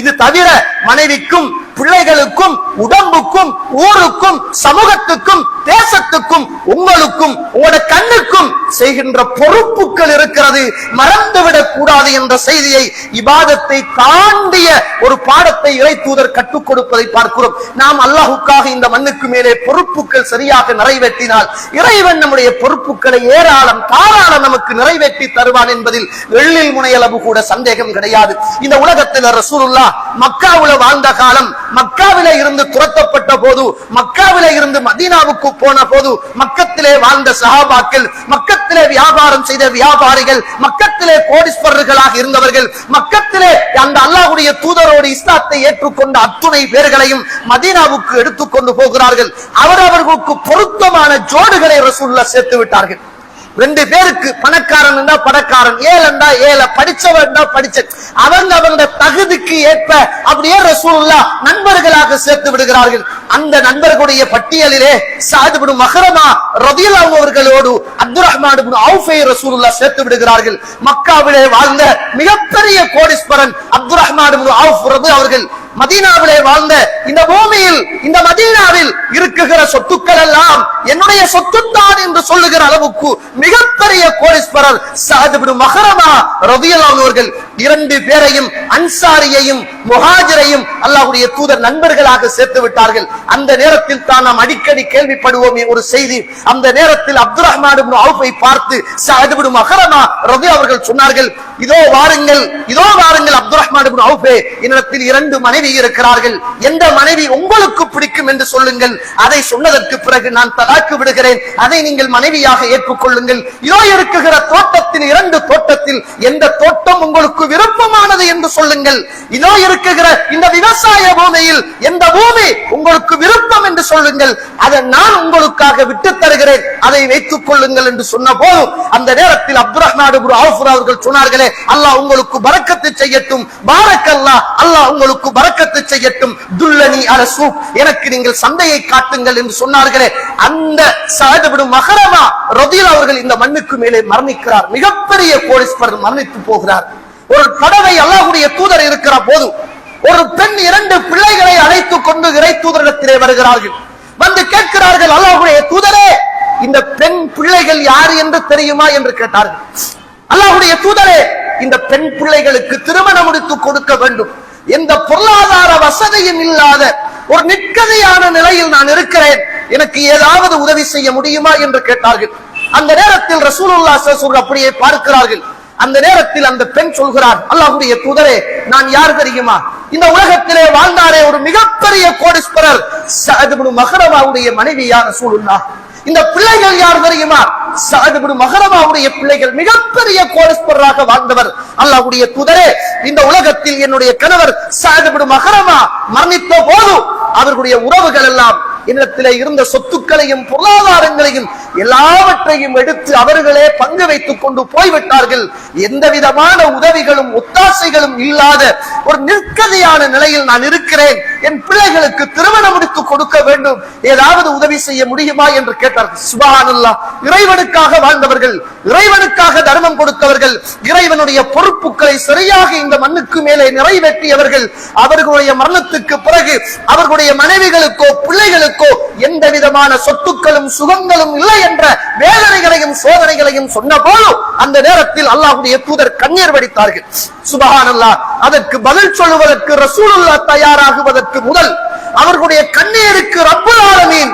இது தவிர மனைவிக்கும் பிள்ளைகளுக்கும் உடம்புக்கும் ஊருக்கும் சமூகத்துக்கும் தேசத்துக்கும் உங்களுக்கும் உங்களோட கண்ணுக்கும் செய்கின்ற பொறுப்புகள் இருக்கிறது, மறந்துவிடக் கூடாது என்ற செய்தியை, இபாதத்தை தாண்டிய ஒரு பாடத்தை இறை தூதர் கற்றுக் கொடுப்பதை பார்க்கிறோம். நாம் அல்லாஹுக்காக இந்த மண்ணுக்கு மேலே பொறுப்புகள் சரியாக நிறைவேற்றினால் இறைவன் நம்முடைய பொறுப்புகளை ஏராளம் தாராளம் நமக்கு நிறைவேற்றி தருவான் என்பதில் எள்ளில் முனையளவு கூட சந்தேகம் கிடையாது. இந்த உலகத்தில் ரசூலுல்லாஹ் மக்காவுல வாழ்ந்த காலம், மக்காவிலே இருந்து துரத்தப்பட்ட போது, மக்காவிலே இருந்து மதீனாவுக்கு போன போது, மக்கத்திலே வாழ்ந்த சஹாபாக்கள், மக்கத்திலே வியாபாரம் செய்த வியாபாரிகள், மக்கத்திலே கோடீஸ்வரர்களாக இருந்தவர்கள், மக்கத்திலே அந்த அல்லாஹ்வுடைய தூதரோடு இஸ்லாத்தை ஏற்றுக்கொண்ட அத்துணை பேர்களையும் மதீனாவுக்கு எடுத்துக்கொண்டு போகிறார்கள். அவர்களுக்கு பொருத்தமான ஜோடுகளை ரசூலுல்லாஹ் சேர்த்து விட்டார்கள். 2 பேருக்கு, பணக்காரன் என்றா பணக்காரன், ஏழண்டா ஏழை, படிச்சவன்டா படிச்ச, அவங்க தகுதிக்கு ஏற்ப அப்படியே ரசூலுல்லாஹ் நண்பர்களாக சேர்த்து விடுகிறார்கள். அந்த நண்பர்களுடைய பட்டியலிலே சஅத் இப்னு மஹ்ரமா ரலியல்லாஹு அவர்களோடு அப்துர் ரஹ்மான் இப்னு அவ்ஃபை ரசூலுல்லாஹ் சேர்த்து விடுகிறார்கள். மக்காவிலே வாழ்ந்த மிகப்பெரிய கோடீஸ்வரன் அப்துர் ரஹ்மான் இப்னு அவ்ஃப் ரலியல்லாஹு அவர்கள் மதீனாவிலே வாழ்ந்த இந்த பூமியில், இந்த மதீனாவில் இருக்குகிற சொத்துக்கள் எல்லாம் என்னுடைய சொத்துத்தான் என்று சொல்லுகிற அளவுக்கு மிகப்பெரிய கோடீஸ்வரர் சஅத் இப்னு மஹ்ரமா ரலியல்லாஹு அவர்கள் 2 பேரையும், அன்சாரியையும் முஹாஜிரையும் அல்லாஹ்வுடைய தூதர் நண்பர்களாக சேர்த்து விட்டார்கள். அந்த நேரத்தில் தான் நாம் அடிக்கடி கேள்விப்படுவோமே ஒரு செய்தி. அந்த நேரத்தில் அப்துர் ரஹ்மான் இப்னு அவ்ஃபை பார்த்து சஅத் இப்னு மஹ்ரமா ரலியல்லாஹு அவர்கள் சொன்னார்கள், இதோ வாருங்கள், இதோ வாருங்கள் அப்துர் ரஹ்மான் இப்னு அவ்ஃபே, என்னிடத்தில் 2 மனைவி இருக்கிறார்கள், எந்த மனைவி உங்களுக்கு பிடிக்கும் என்று சொல்லுங்கள், அதை சொன்னதற்கு பிறகு நான் தலாக்கு விடுகிறேன், அதை நீங்கள் மனைவியாக ஏற்றுக்கொள்ளுங்கள். இதோ இருக்குகிற தோட்டத்தில் 2 தோட்டத்தில் எந்த தோட்டம் உங்களுக்கு விருப்பமானது என்று சொல்லுங்கள், இதோ இருக்குகிற இந்த விவசாய பூமியில் எந்த பூமி உங்களுக்கு விருப்பம் என்று சொல்லுங்கள், அதை நான் உங்களுக்காக விட்டு தருகிறேன், அதை வைத்துக் கொள்ளுங்கள் என்று சொன்ன போது அந்த நேரத்தில் அப்துர் ரஹ்மான் இப்னு அவ்ஃப் அவர்கள் சொன்னார்களே, அல்லாஹ் உங்களுக்கு பரக்கத்து செய்யட்டும், பாரக்கல்லாஹ், அல்லாஹ் உங்களுக்கு பரக்கத்து செய்யட்டும், துல்லனி அல சூக், எனக்கு நீங்கள் சந்தையை காட்டுங்கள் என்று சொன்னார்களே. அந்த சஅத் இப்னு மஹ்ரமா ரலியல்லாஹு அவர்கள் இந்த மண்ணுக்கு மேலே மரணிக்கிறார். மிகப்பெரிய கோடீஸ்வரர் மரணித்து போகிறார். ஒரு தடவை அல்லாஹ்வுடைய தூதர் இருக்கிற போது ஒரு பெண் 2 பிள்ளைகளை அழைத்துக் கொண்டு இறை தூதரிடத்திலே வருகிறார்கள். வந்து கேட்கிறார்கள், அல்லாஹ்வுடைய தூதரே, இந்த பெண் பிள்ளைகள் யார் என்று தெரியுமா என்று கேட்டார்கள். அல்லாஹ்வுடைய தூதரே, இந்த பெண் பிள்ளைகளுக்கு திருமணம் முடித்து கொடுக்க வேண்டும், எந்த பொருளாதார வசதியும் இல்லாத ஒரு நிற்கதியான நிலையில் நான் இருக்கிறேன், எனக்கு ஏதாவது உதவி செய்ய முடியுமா என்று கேட்டார்கள். அந்த நேரத்தில் ரசூலுல்லாஹ் ஸல்லல்லாஹு அலைஹி வஸல்லம் அப்படியே பார்க்கிறார்கள். அந்த நேரத்தில் அந்த பெண் சொல்கிறார், அல்லாஹ்வுடைய தூதரே, நான் யார் தெரியுமா, இந்த உலகத்திலே வாழ்ந்தாரே ஒரு மிகப்பெரிய கோடீஸ்வரர் சஅத் இப்னு மஹ்ரமாவுடைய மனைவி யா ரசூலுல்லாஹ். இந்த பிள்ளைகள் யார் தெரியுமா, சஅத் இப்னு மஹ்ரமாவுடைய பிள்ளைகள், மிகப்பெரிய கோடீஸ்வரராக வாழ்ந்தவர். அல்லாஹ்வுடைய தூதரே, இந்த உலகத்தில் என்னுடைய கணவர் சஅத் இப்னு மஹ்ரமா மரணித்த போது அவர்களுடைய உறவுகள் எல்லாம் என்னிடத்திலே இருந்த சொத்துக்களையும் பொருளாதாரங்களையும் எல்லாவற்றையும் எடுத்து அவர்களே பங்கு வைத்துக் கொண்டு போய்விட்டார்கள். எந்த விதமான உதவிகளும் ஒத்தாசைகளும் இல்லாத ஒரு நிற்கதியான நிலையில் நான் இருக்கிறேன். என் பிள்ளைகளுக்கு திருமணம் முடித்து கொடுக்க வேண்டும், ஏதாவது உதவி செய்ய முடியுமா என்று கேட்டார்கள். சுப்ஹானல்லாஹ், இறைவனுக்காக வாழ்ந்தவர்கள், இறைவனுக்காக தர்மம் கொடுத்தவர்கள், இறைவனுடைய பொறுப்புகளை சரியாக இந்த மண்ணுக்கு மேலே நிறைவேற்றியவர்கள். அவர்களுடைய மரணத்துக்கு பிறகு அவர்களுடைய மனைவிகளுக்கோ பிள்ளைகளுக்கோ எந்த விதமான சொத்துக்களும் சுகங்களும் இல்லை என்ற வேதனைகளையும் சோதனைகளையும் சொன்ன போது அந்த நேரத்தில் அல்லாஹ்வுடைய தூதர் கண்ணீர் வடித்தார்கள். சுப்ஹானல்லாஹ், அதற்கு பதில் சொல்வதற்கு ரசூலுல்லாஹ் தயாராகுவதற்கு முதல் அவர்களுடைய கண்ணீருக்கு ரப்புல் ஆலமீன்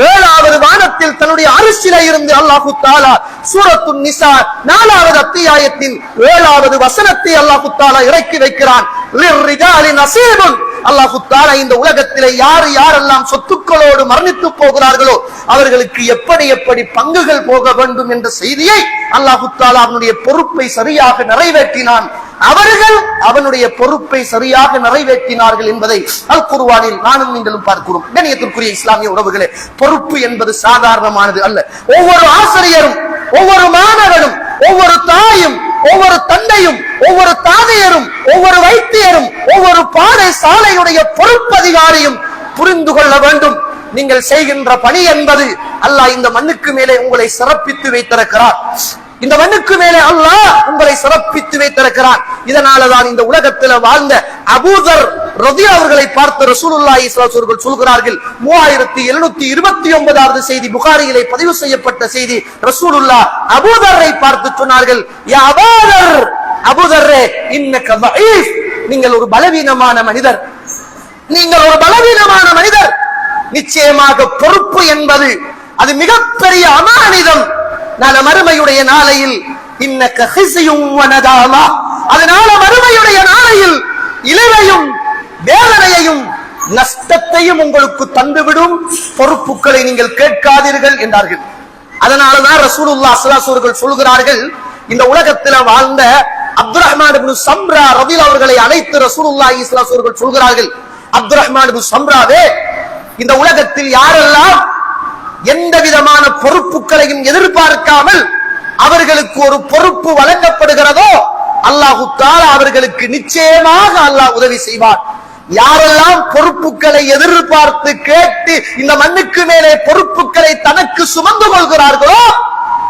7வது வானத்தில் தன்னுடைய அரிசில இருந்து அல்லாஹு தஆலா சூரத்துன் நிசா 4வது அத்தியாயத்தின் 7வது வசனத்தை அல்லாஹு தஆலா இறக்கி வைக்கிறான். லிர்ரிஜாலி நஸீபுன், அல்லாஹு தஆலா இந்த உலகத்திலே யாரெல்லாம் சொத்துக்களோடு மரணித்து போகிறார்களோ அவர்களுக்கு எப்படி எப்படி பங்குகள் போக வேண்டும் என்ற செய்தியை அல்லாஹு தஆலா அவனுடைய பொறுப்பை சரியாக நிறைவேற்றினான். அவர்கள் அவனுடைய பொறுப்பை சரியாக நிறைவேற்றினார்கள் என்பதை அல் குர்ஆனில் நானும் நீங்களும் பார்க்கிறோம். கண்ணியத்திற்குரிய இஸ்லாமிய உறவுகளே, பொறுப்பு என்பது சாதாரணமானது அல்ல. ஒவ்வொரு ஆசிரியரும், ஒவ்வொரு மாணவனும், ஒவ்வொரு தாயும், ஒவ்வொரு தந்தையும், ஒவ்வொரு தாதியரும், ஒவ்வொரு வைத்தியரும், ஒவ்வொரு பாடசாலையுடைய பொறுப்பதிகாரியும் புரிந்து கொள்ள வேண்டும். நீங்கள் செய்கின்ற பணி என்பது அல்லாஹ் இந்த மண்ணுக்கு மேலே உங்களை சிறப்பித்து வைத்திருக்கிறார். இந்த மண்ணுக்கு மேலே அல்லாஹ் உங்களை சிறப்பித்து வைத்திருக்கிறான். இதனாலதான் இந்த உலகத்தில் வாழ்ந்த அபூதர் ரலியல்லாஹு அவர்களை பார்த்து ரசூலுல்லாஹி ஸல்லல்லாஹு அலைஹி வஸல்லம் சொல்கிறார்கள். 3729வது செய்தி, புகாரியிலே பதிவு செய்யப்பட்ட செய்தி. ரசூலுல்லாஹ் அபூதரை பார்த்து சொன்னார்கள், யா அபூதர், அபூதரே இன்னக தஈஃப், நீங்கள் ஒரு பலவீனமான மனிதர், நீங்கள் ஒரு பலவீனமான மனிதர். நிச்சயமாக பொறுப்பு என்பது அது மிகப்பெரிய அமானிதம். நாளை மறுமையுடைய நாளையில் இன்னக ஹிஸியும் வ நதாமா, அதனால மறுமையுடைய நாளையில் இழிவையும் வேதனையையும் நஷ்டத்தையும் உங்களுக்கு தந்துவிடும். பொறுப்புகளை நீங்கள் கேட்காதீர்கள் என்றார்கள். அதனாலதான் ரசூலுல்லாஹ் ஸல்லல்லாஹு அலைஹி வஸல்லம் சொல்கிறார்கள், இந்த உலகத்தில் வாழ்ந்த அப்துர் ரஹ்மான் இப்னு சம்ரா ரலியல்லாஹு அவர்களை அழைத்து ரசூலுல்லாஹி ஸல்லல்லாஹு அலைஹி வஸல்லம் சொல்கிறார்கள், அப்துர் ரஹ்மான் இப்னு சம்ராவே, இந்த உலகத்தில் யாரெல்லாம் எந்த விதமான பொறுப்புகளையும் எதிர்பார்க்காமல் அவர்களுக்கு ஒரு பொறுப்பு வழங்கப்படுகிறதோ அல்லாஹு தஆலா அவர்களுக்கு நிச்சயமாக அல்லாஹ் உதவி செய்வார். யாரெல்லாம் பொறுப்புகளை எதிர்பார்த்து கேட்டு இந்த மண்ணுக்கு மேலே பொறுப்புகளை தனக்கு சுமந்து கொள்கிறார்களோ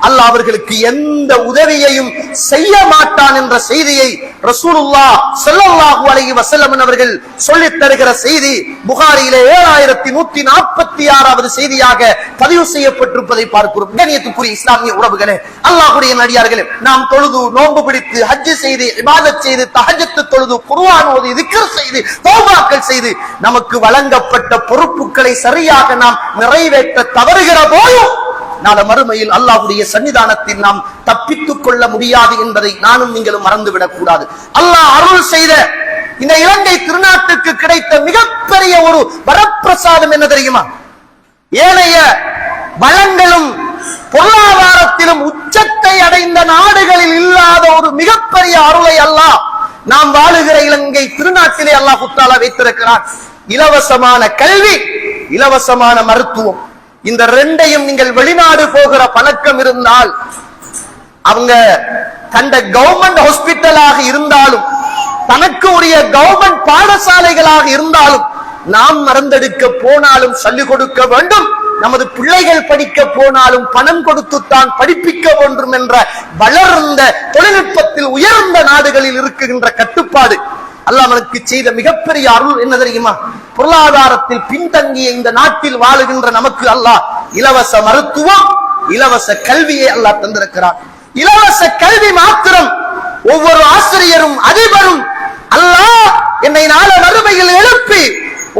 அல்லாஹ் அவர்களுக்கு எந்த உதவியையும் செய்ய மாட்டான் என்ற செய்தியை ரசூலுல்லாஹ் ஸல்லல்லாஹு அலைஹி வஸல்லம் அவர்கள் சொல்லித் தருகிற செய்தி புகாரியிலே 7146வது செய்தியாக பதிவு செய்யப்பட்டிருப்பதை பார்க்கிறோம். கண்ணியத்துக்குரிய இஸ்லாமிய உறவுகளே, அல்லாஹ்வுடைய நடிகார்களே, நாம் தொழுது, நோன்பு பிடித்து, ஹஜ் செய்து, இபாதத் செய்து, தஹஜ்ஜத் தொழுது, குர்ஆன் ஓதி, திக்ர் செய்து, தௌபாக்கள் செய்து நமக்கு வழங்கப்பட்ட பொறுப்புகளை சரியாக நாம் நிறைவேற்ற தவறுகிற போது நாளை மறுமையில் அல்லாஹ்வுடைய சன்னிதானத்தில் நாம் தப்பித்துக் கொள்ள முடியாது என்பதை நானும் நீங்களும் மறந்துவிடக் கூடாது. அல்லாஹ் அருள் செய்த இந்த இலங்கை திருநாட்டுக்கு கிடைத்த மிகப்பெரிய ஒரு வரப்பிரசாதம் என்ன தெரியுமா? ஏனைய வளங்களும் பொருளாதாரத்திலும் உச்சத்தை அடைந்த நாடுகளில் இல்லாத ஒரு மிகப்பெரிய அருளை அல்லாஹ் நாம் வாழுகிற இலங்கை திருநாட்டிலே அல்லாஹ் தஆலா வைத்திருக்கிறார். இலவசமான கல்வி, இலவசமான மருத்துவம். இந்த ரெண்டையும் நீங்கள் வெளிநாடு போகிற பழக்கம் இருந்தால், அவங்க கண்ட கவர்மெண்ட் ஹாஸ்பிட்டலாக இருந்தாலும், தனக்கு உரிய கவர்மெண்ட் பாடசாலைகளாக இருந்தாலும், நாம் மறந்தெடுக்க போனாலும் சொல்லிக் கொடுக்க வேண்டும், நமது பிள்ளைகள் படிக்க போனாலும் பணம் கொடுத்துத்தான் படிப்பிக்க வேண்டும் என்ற வளர்ந்த தொழில்நுட்பத்தில் உயர்ந்த நாடுகளில் இருக்குகின்ற கட்டுப்பாடு அல்லாஹ் நமக்கு செய்த மிகப்பெரிய அருள் என்ன தெரியுமா? பொருளாதாரத்தில் பின்தங்கிய இந்த நாட்டில் வாழுகின்ற நமக்கு அல்லாஹ் இலவச மருத்துவம், இலவச கல்வியை அல்லாஹ் தந்திருக்கிறார். இலவச கல்வி மாத்திரம் ஒவ்வொரு ஆசிரியரும் அதிபரும் அல்லாஹ் என்னை நாளை மறுமையில் எழுப்பி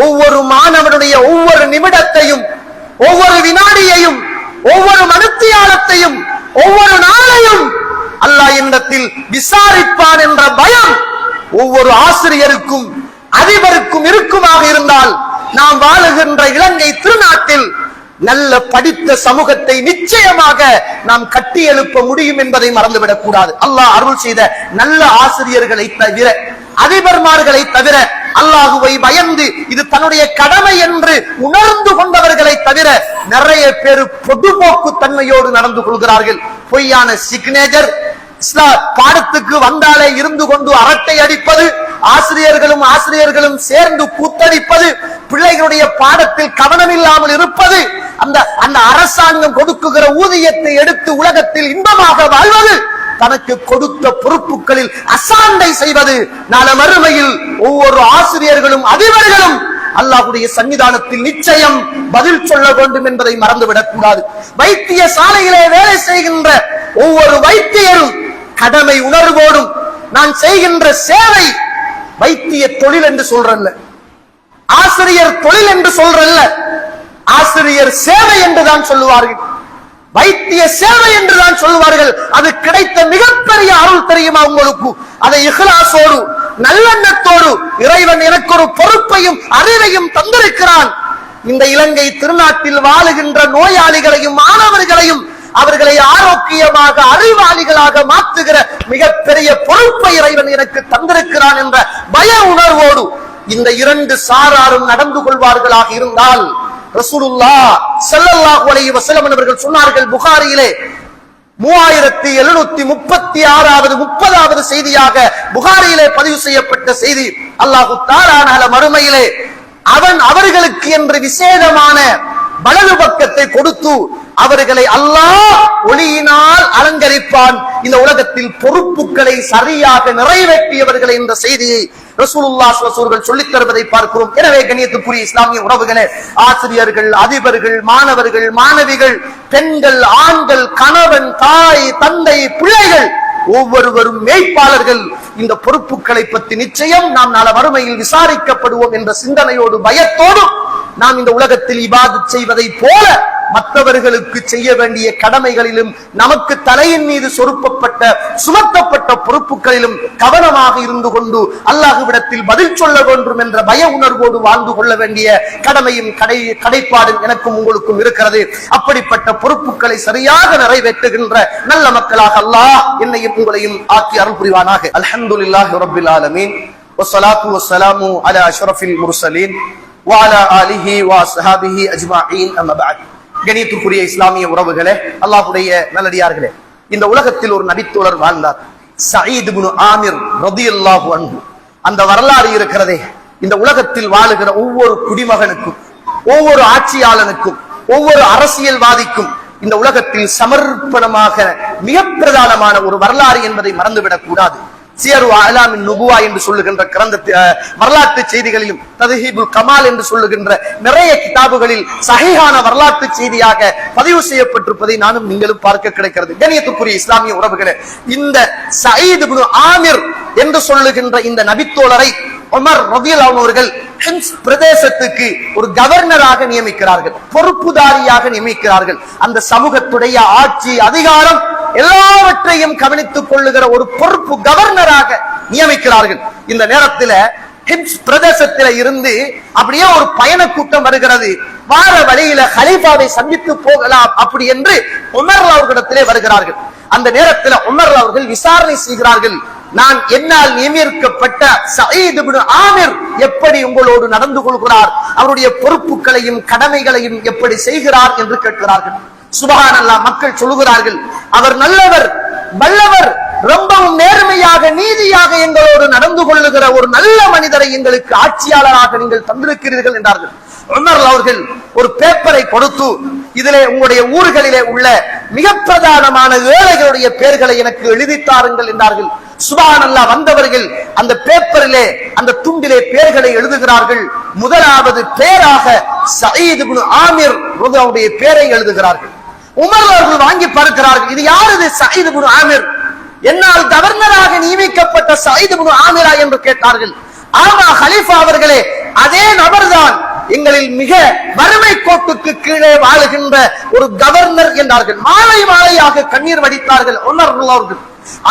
ஒவ்வொரு மாணவனுடைய ஒவ்வொரு நிமிடத்தையும், ஒவ்வொரு வினாடியையும், ஒவ்வொரு மனுத்தியாலத்தையும், ஒவ்வொரு நாளையும் அல்லாஹ் என்னிடத்தில் விசாரிப்பான் என்ற பயம் ஒவ்வொரு ஆசிரியருக்கும் அதிபருக்கும் இருக்குமாக இருந்தால், நாம் வாழுகின்ற இலங்கை திருநாட்டில் நல்ல படித்த சமூகத்தை நிச்சயமாக நாம் கட்டி எழுப்ப முடியும் என்பதை மறந்துவிடக் கூடாது. அல்லாஹ் அருள் செய்த நல்ல ஆசிரியர்களை தவிர அதிபர்மார்களை தவிர, அல்லாஹுவை பயந்து இது தன்னுடைய கடமை என்று உணர்ந்து கொண்டவர்களை தவிர நிறைய பேர் பொதுபோக்கு தன்மையோடு நடந்து கொள்கிறார்கள். பொய்யான சிக்னேச்சர், பாடத்துக்கு வந்தாலே இருந்து கொண்டு அரட்டை அடிப்பது, ஆசிரியர்களும் சேர்ந்து கூத்தடிப்பது, பிள்ளைகளுடைய பாடத்தில் கவனம் இல்லாமல் இருப்பது, அந்த அரசாங்கம் கொடுக்குகிற ஊதியத்தை எடுத்து உலகத்தில் இன்பமாக வாழ்வது, தனக்கு கொடுத்த பொறுப்புகளில் அசாண்டை செய்வது, நாள மறுமையில் ஒவ்வொரு ஆசிரியர்களும் அதிபர்களும் அல்லாஹ்வுடைய சன்னிதானத்தில் நிச்சயம் பதில் சொல்ல வேண்டும் என்பதை மறந்துவிடக் கூடாது. வைத்திய சாலையிலே வேலை செய்கின்ற ஒவ்வொரு வைத்தியரும் கடமை உணர்வோடும் நான் செய்கின்ற சேவை வைத்திய தொழில் என்று சொல்றல்ல, ஆசிரியர் தொழில் என்று சொல்றல்ல, ஆசிரியர் சேவை என்றுதான் சொல்லுவார்கள், வைத்திய சேவை என்றுதான் சொல்லுவார்கள். அது கிடைத்த மிகப்பெரிய அருள் தெரியுமா உங்களுக்கு? அதை இஹ்லாஸோடு நல்லெண்ணத்தோடு இறைவன் எனக்கு ஒரு பொறுப்பையும் அறிவையும் தந்திருக்கிறான், இந்த இலங்கை திருநாட்டில் வாழுகின்ற நோயாளிகளையும் மாணவர்களையும் அவர்களை ஆரோக்கியமாக அறிவாளிகளாக மாற்றுகிற மிகப்பெரிய பொறுப்பை இறைவன் எனக்கு தந்திருக்கிறான் என்ற பய உணர்வோடு இந்த இரண்டு சாராரும் நடந்து கொள்வார்களாக இருந்தால், ரசூலுல்லாஹ் ஸல்லல்லாஹு அலைஹி வஸல்லம் அவர்கள் சொன்னார்கள், புகாரியிலே 3736வது செய்தியாக புகாரியிலே பதிவு செய்யப்பட்ட செய்தி, அல்லாஹு தஆலா மறுமையிலே அவன் அவர்களுக்கு என்று விசேடமான வலது பக்கத்தை கொடுத்து அவர்களை அல்லாஹ் ஒளியினால் அலங்கரிப்பான். இந்த உலகத்தில் பொறுப்புகளை சரியாக நிறைவேற்றியவர்களை என்ற செய்தியை ரசூலுல்லாஹ் ஸல்லல்லாஹு அலைஹி வஸல்லம் சொல்லித் தருவதை பார்க்கிறோம். எனவே கண்ணியத்துக்குரிய இஸ்லாமிய உறவுகளே, ஆசிரியர்கள், அதிபர்கள், மாணவர்கள், மாணவிகள், பெண்கள், ஆண்கள், கணவன், தாய், தந்தை, பிள்ளைகள் ஒவ்வொருவரும் மேய்ப்பாளர்கள். இந்த பொறுப்புகளை பற்றி நிச்சயம் நாம் நாள மறுமையில் விசாரிக்கப்படுவோம் என்ற சிந்தனையோடு பயத்தோடு நாம் இந்த உலகத்தில் இபாதத் செய்வதை போல மற்றவர்களுக்கு செய்ய வேண்டிய கடமைகளிலும் நமக்கு தலையின் மீது சுமத்தப்பட்ட பொறுப்புகளிலும் கவனமாக இருந்து கொண்டு அல்லாஹ்விடத்தில் பதில் சொல்ல வேண்டும் என்ற பய உணர்வோடு வாழ்ந்து கொள்ள வேண்டிய கடமையும் கடைப்பாடும் எனக்கும் உங்களுக்கும் இருக்கிறது. அப்படிப்பட்ட பொறுப்புகளை சரியாக நிறைவேற்றுகின்ற நல்ல மக்களாக அல்லாஹ் என்னையும் உங்களையும் ஆக்கி அருள் புரிவானாக. அல்ஹம்துலில்லாஹி ரப்பில் ஆலமீன் வஸ்ஸலாத்து வஸ்ஸலாமு அலா அஷ்ரஃபில் முர்ஸலீன் வ அலா ஆலிஹி வ அஸ்ஹாபிஹி அஜ்மாஈன். அம்மா பஅத். கணியத்துக்குரிய இஸ்லாமிய உறவுகளே, அல்லாஹ்வுடைய நல்லடியார்களே, இந்த உலகத்தில் ஒரு நபித்தோழர் வாழ்ந்தார், சயீத் இப்னு ஆமிர் ரலியல்லாஹு அன்ஹு. அந்த வரலாறு இருக்கிறதே, இந்த உலகத்தில் வாழுகிற ஒவ்வொரு குடிமகனுக்கும், ஒவ்வொரு ஆட்சியாளனுக்கும், ஒவ்வொரு அரசியல்வாதிக்கும் இந்த உலகத்தில் சமர்ப்பணமாக மிக பிரதானமான ஒரு வரலாறு என்பதை மறந்துவிடக் கூடாது. சியரு அலாமின் நுபுவா என்று சொல்லுகின்ற வரலாற்று செய்திகளிலும், தத்ஹீபுல் கமால் என்று சொல்லுகின்ற நிறைய கிதாபுகளில் சஹீஹான வரலாற்று செய்தியாக பதிவு செய்யப்பட்டிருப்பதை நானும் நீங்களும் பார்க்க கிடைக்கிறது. கண்ணியத்துக்குரிய இஸ்லாமிய உறவுகளே, இந்த சயீத் இப்னு ஆமிர் என்று சொல்லுகின்ற இந்த நபித்தோழரை உமர் ரலியல்லாஹு அன்ஹு அவர்கள் ஹிம்ஸ் பிரதேசத்துக்கு ஒரு கவர்னராக நியமிக்கிறார்கள், பொறுப்புதாரியாக நியமிக்கிறார்கள். அந்த சமூகத்துடைய ஆட்சி அதிகாரம் எல்லாவற்றையும் கவனித்துக் கொள்ளுகிற ஒரு பொறுப்பு கவர்னராக நியமிக்கிறார்கள். இந்த நேரத்தில் ஹிம்ஸ் பிரதேசத்தில இருந்து அப்படியே ஒரு பயண கூட்டம் வருகிறது. வார வழியில ஹலீஃபாவை சந்தித்து போகலாம் அப்படி என்று உமர் அவர்களிடத்திலே வருகிறார்கள். அந்த நேரத்தில் உமர் அவர்கள் விசாரணை செய்கிறார்கள். நான் என்னால் நியமிக்கப்பட்ட சயீத் இப்னு ஆமிர் எப்படி உங்களோடு நடந்து கொள்கிறார், அவருடைய பொறுப்புகளையும் கடமைகளையும் எப்படி செய்கிறார் என்று கேட்கிறார்கள். சுப்ஹானல்லாஹ், மக்கள் சொல்லுகிறார்கள், அவர் நல்லவர், வல்லவர், ரொம்பவும் நேர்மையாக நீதியாக எங்களோடு நடந்து கொள்ளுகிற ஒரு நல்ல மனிதரை எங்களுக்கு ஆட்சியாளராக நீங்கள் தந்திருக்கிறீர்கள் என்றார்கள். உமர் அவர்கள் ஒரு பேப்பரை கொடுத்து, இதிலே உங்களுடைய ஊர்களிலே உள்ள மிக பிரதானமான ஏழைகளுடைய பெயர்களை எனக்கு எழுதித்தாருங்கள் என்றார்கள். சுப்ஹானல்லாஹ், வந்தவர்கள் அந்த பேப்பரிலே, அந்த துண்டிலே பெயர்களை எழுதுகிறார்கள். முதலாவது பெயராக சயீத் இப்னு ஆமிர் ரலியல்லாஹு பெயரை எழுதுகிறார்கள். உமர் அவர்கள் வாங்கி பார்க்கிறார்கள், இது யார்? இது சயீத் இப்னு ஆமிர், என்னால் கவர்னராக நியமிக்கப்பட்ட சயீத் இப்னு ஆமிரா என்று கேட்டார்கள். ஆமா ஹலீஃபா அவர்களே, அதே நபர்தான், எங்களில் மிக வறுமை கோட்டுக்கு கீழே வாழுகின்ற ஒரு கவர்னர் என்றார்கள். மாலை மாலையாக கண்ணீர் வடித்தார்கள். உமர் அவர்கள்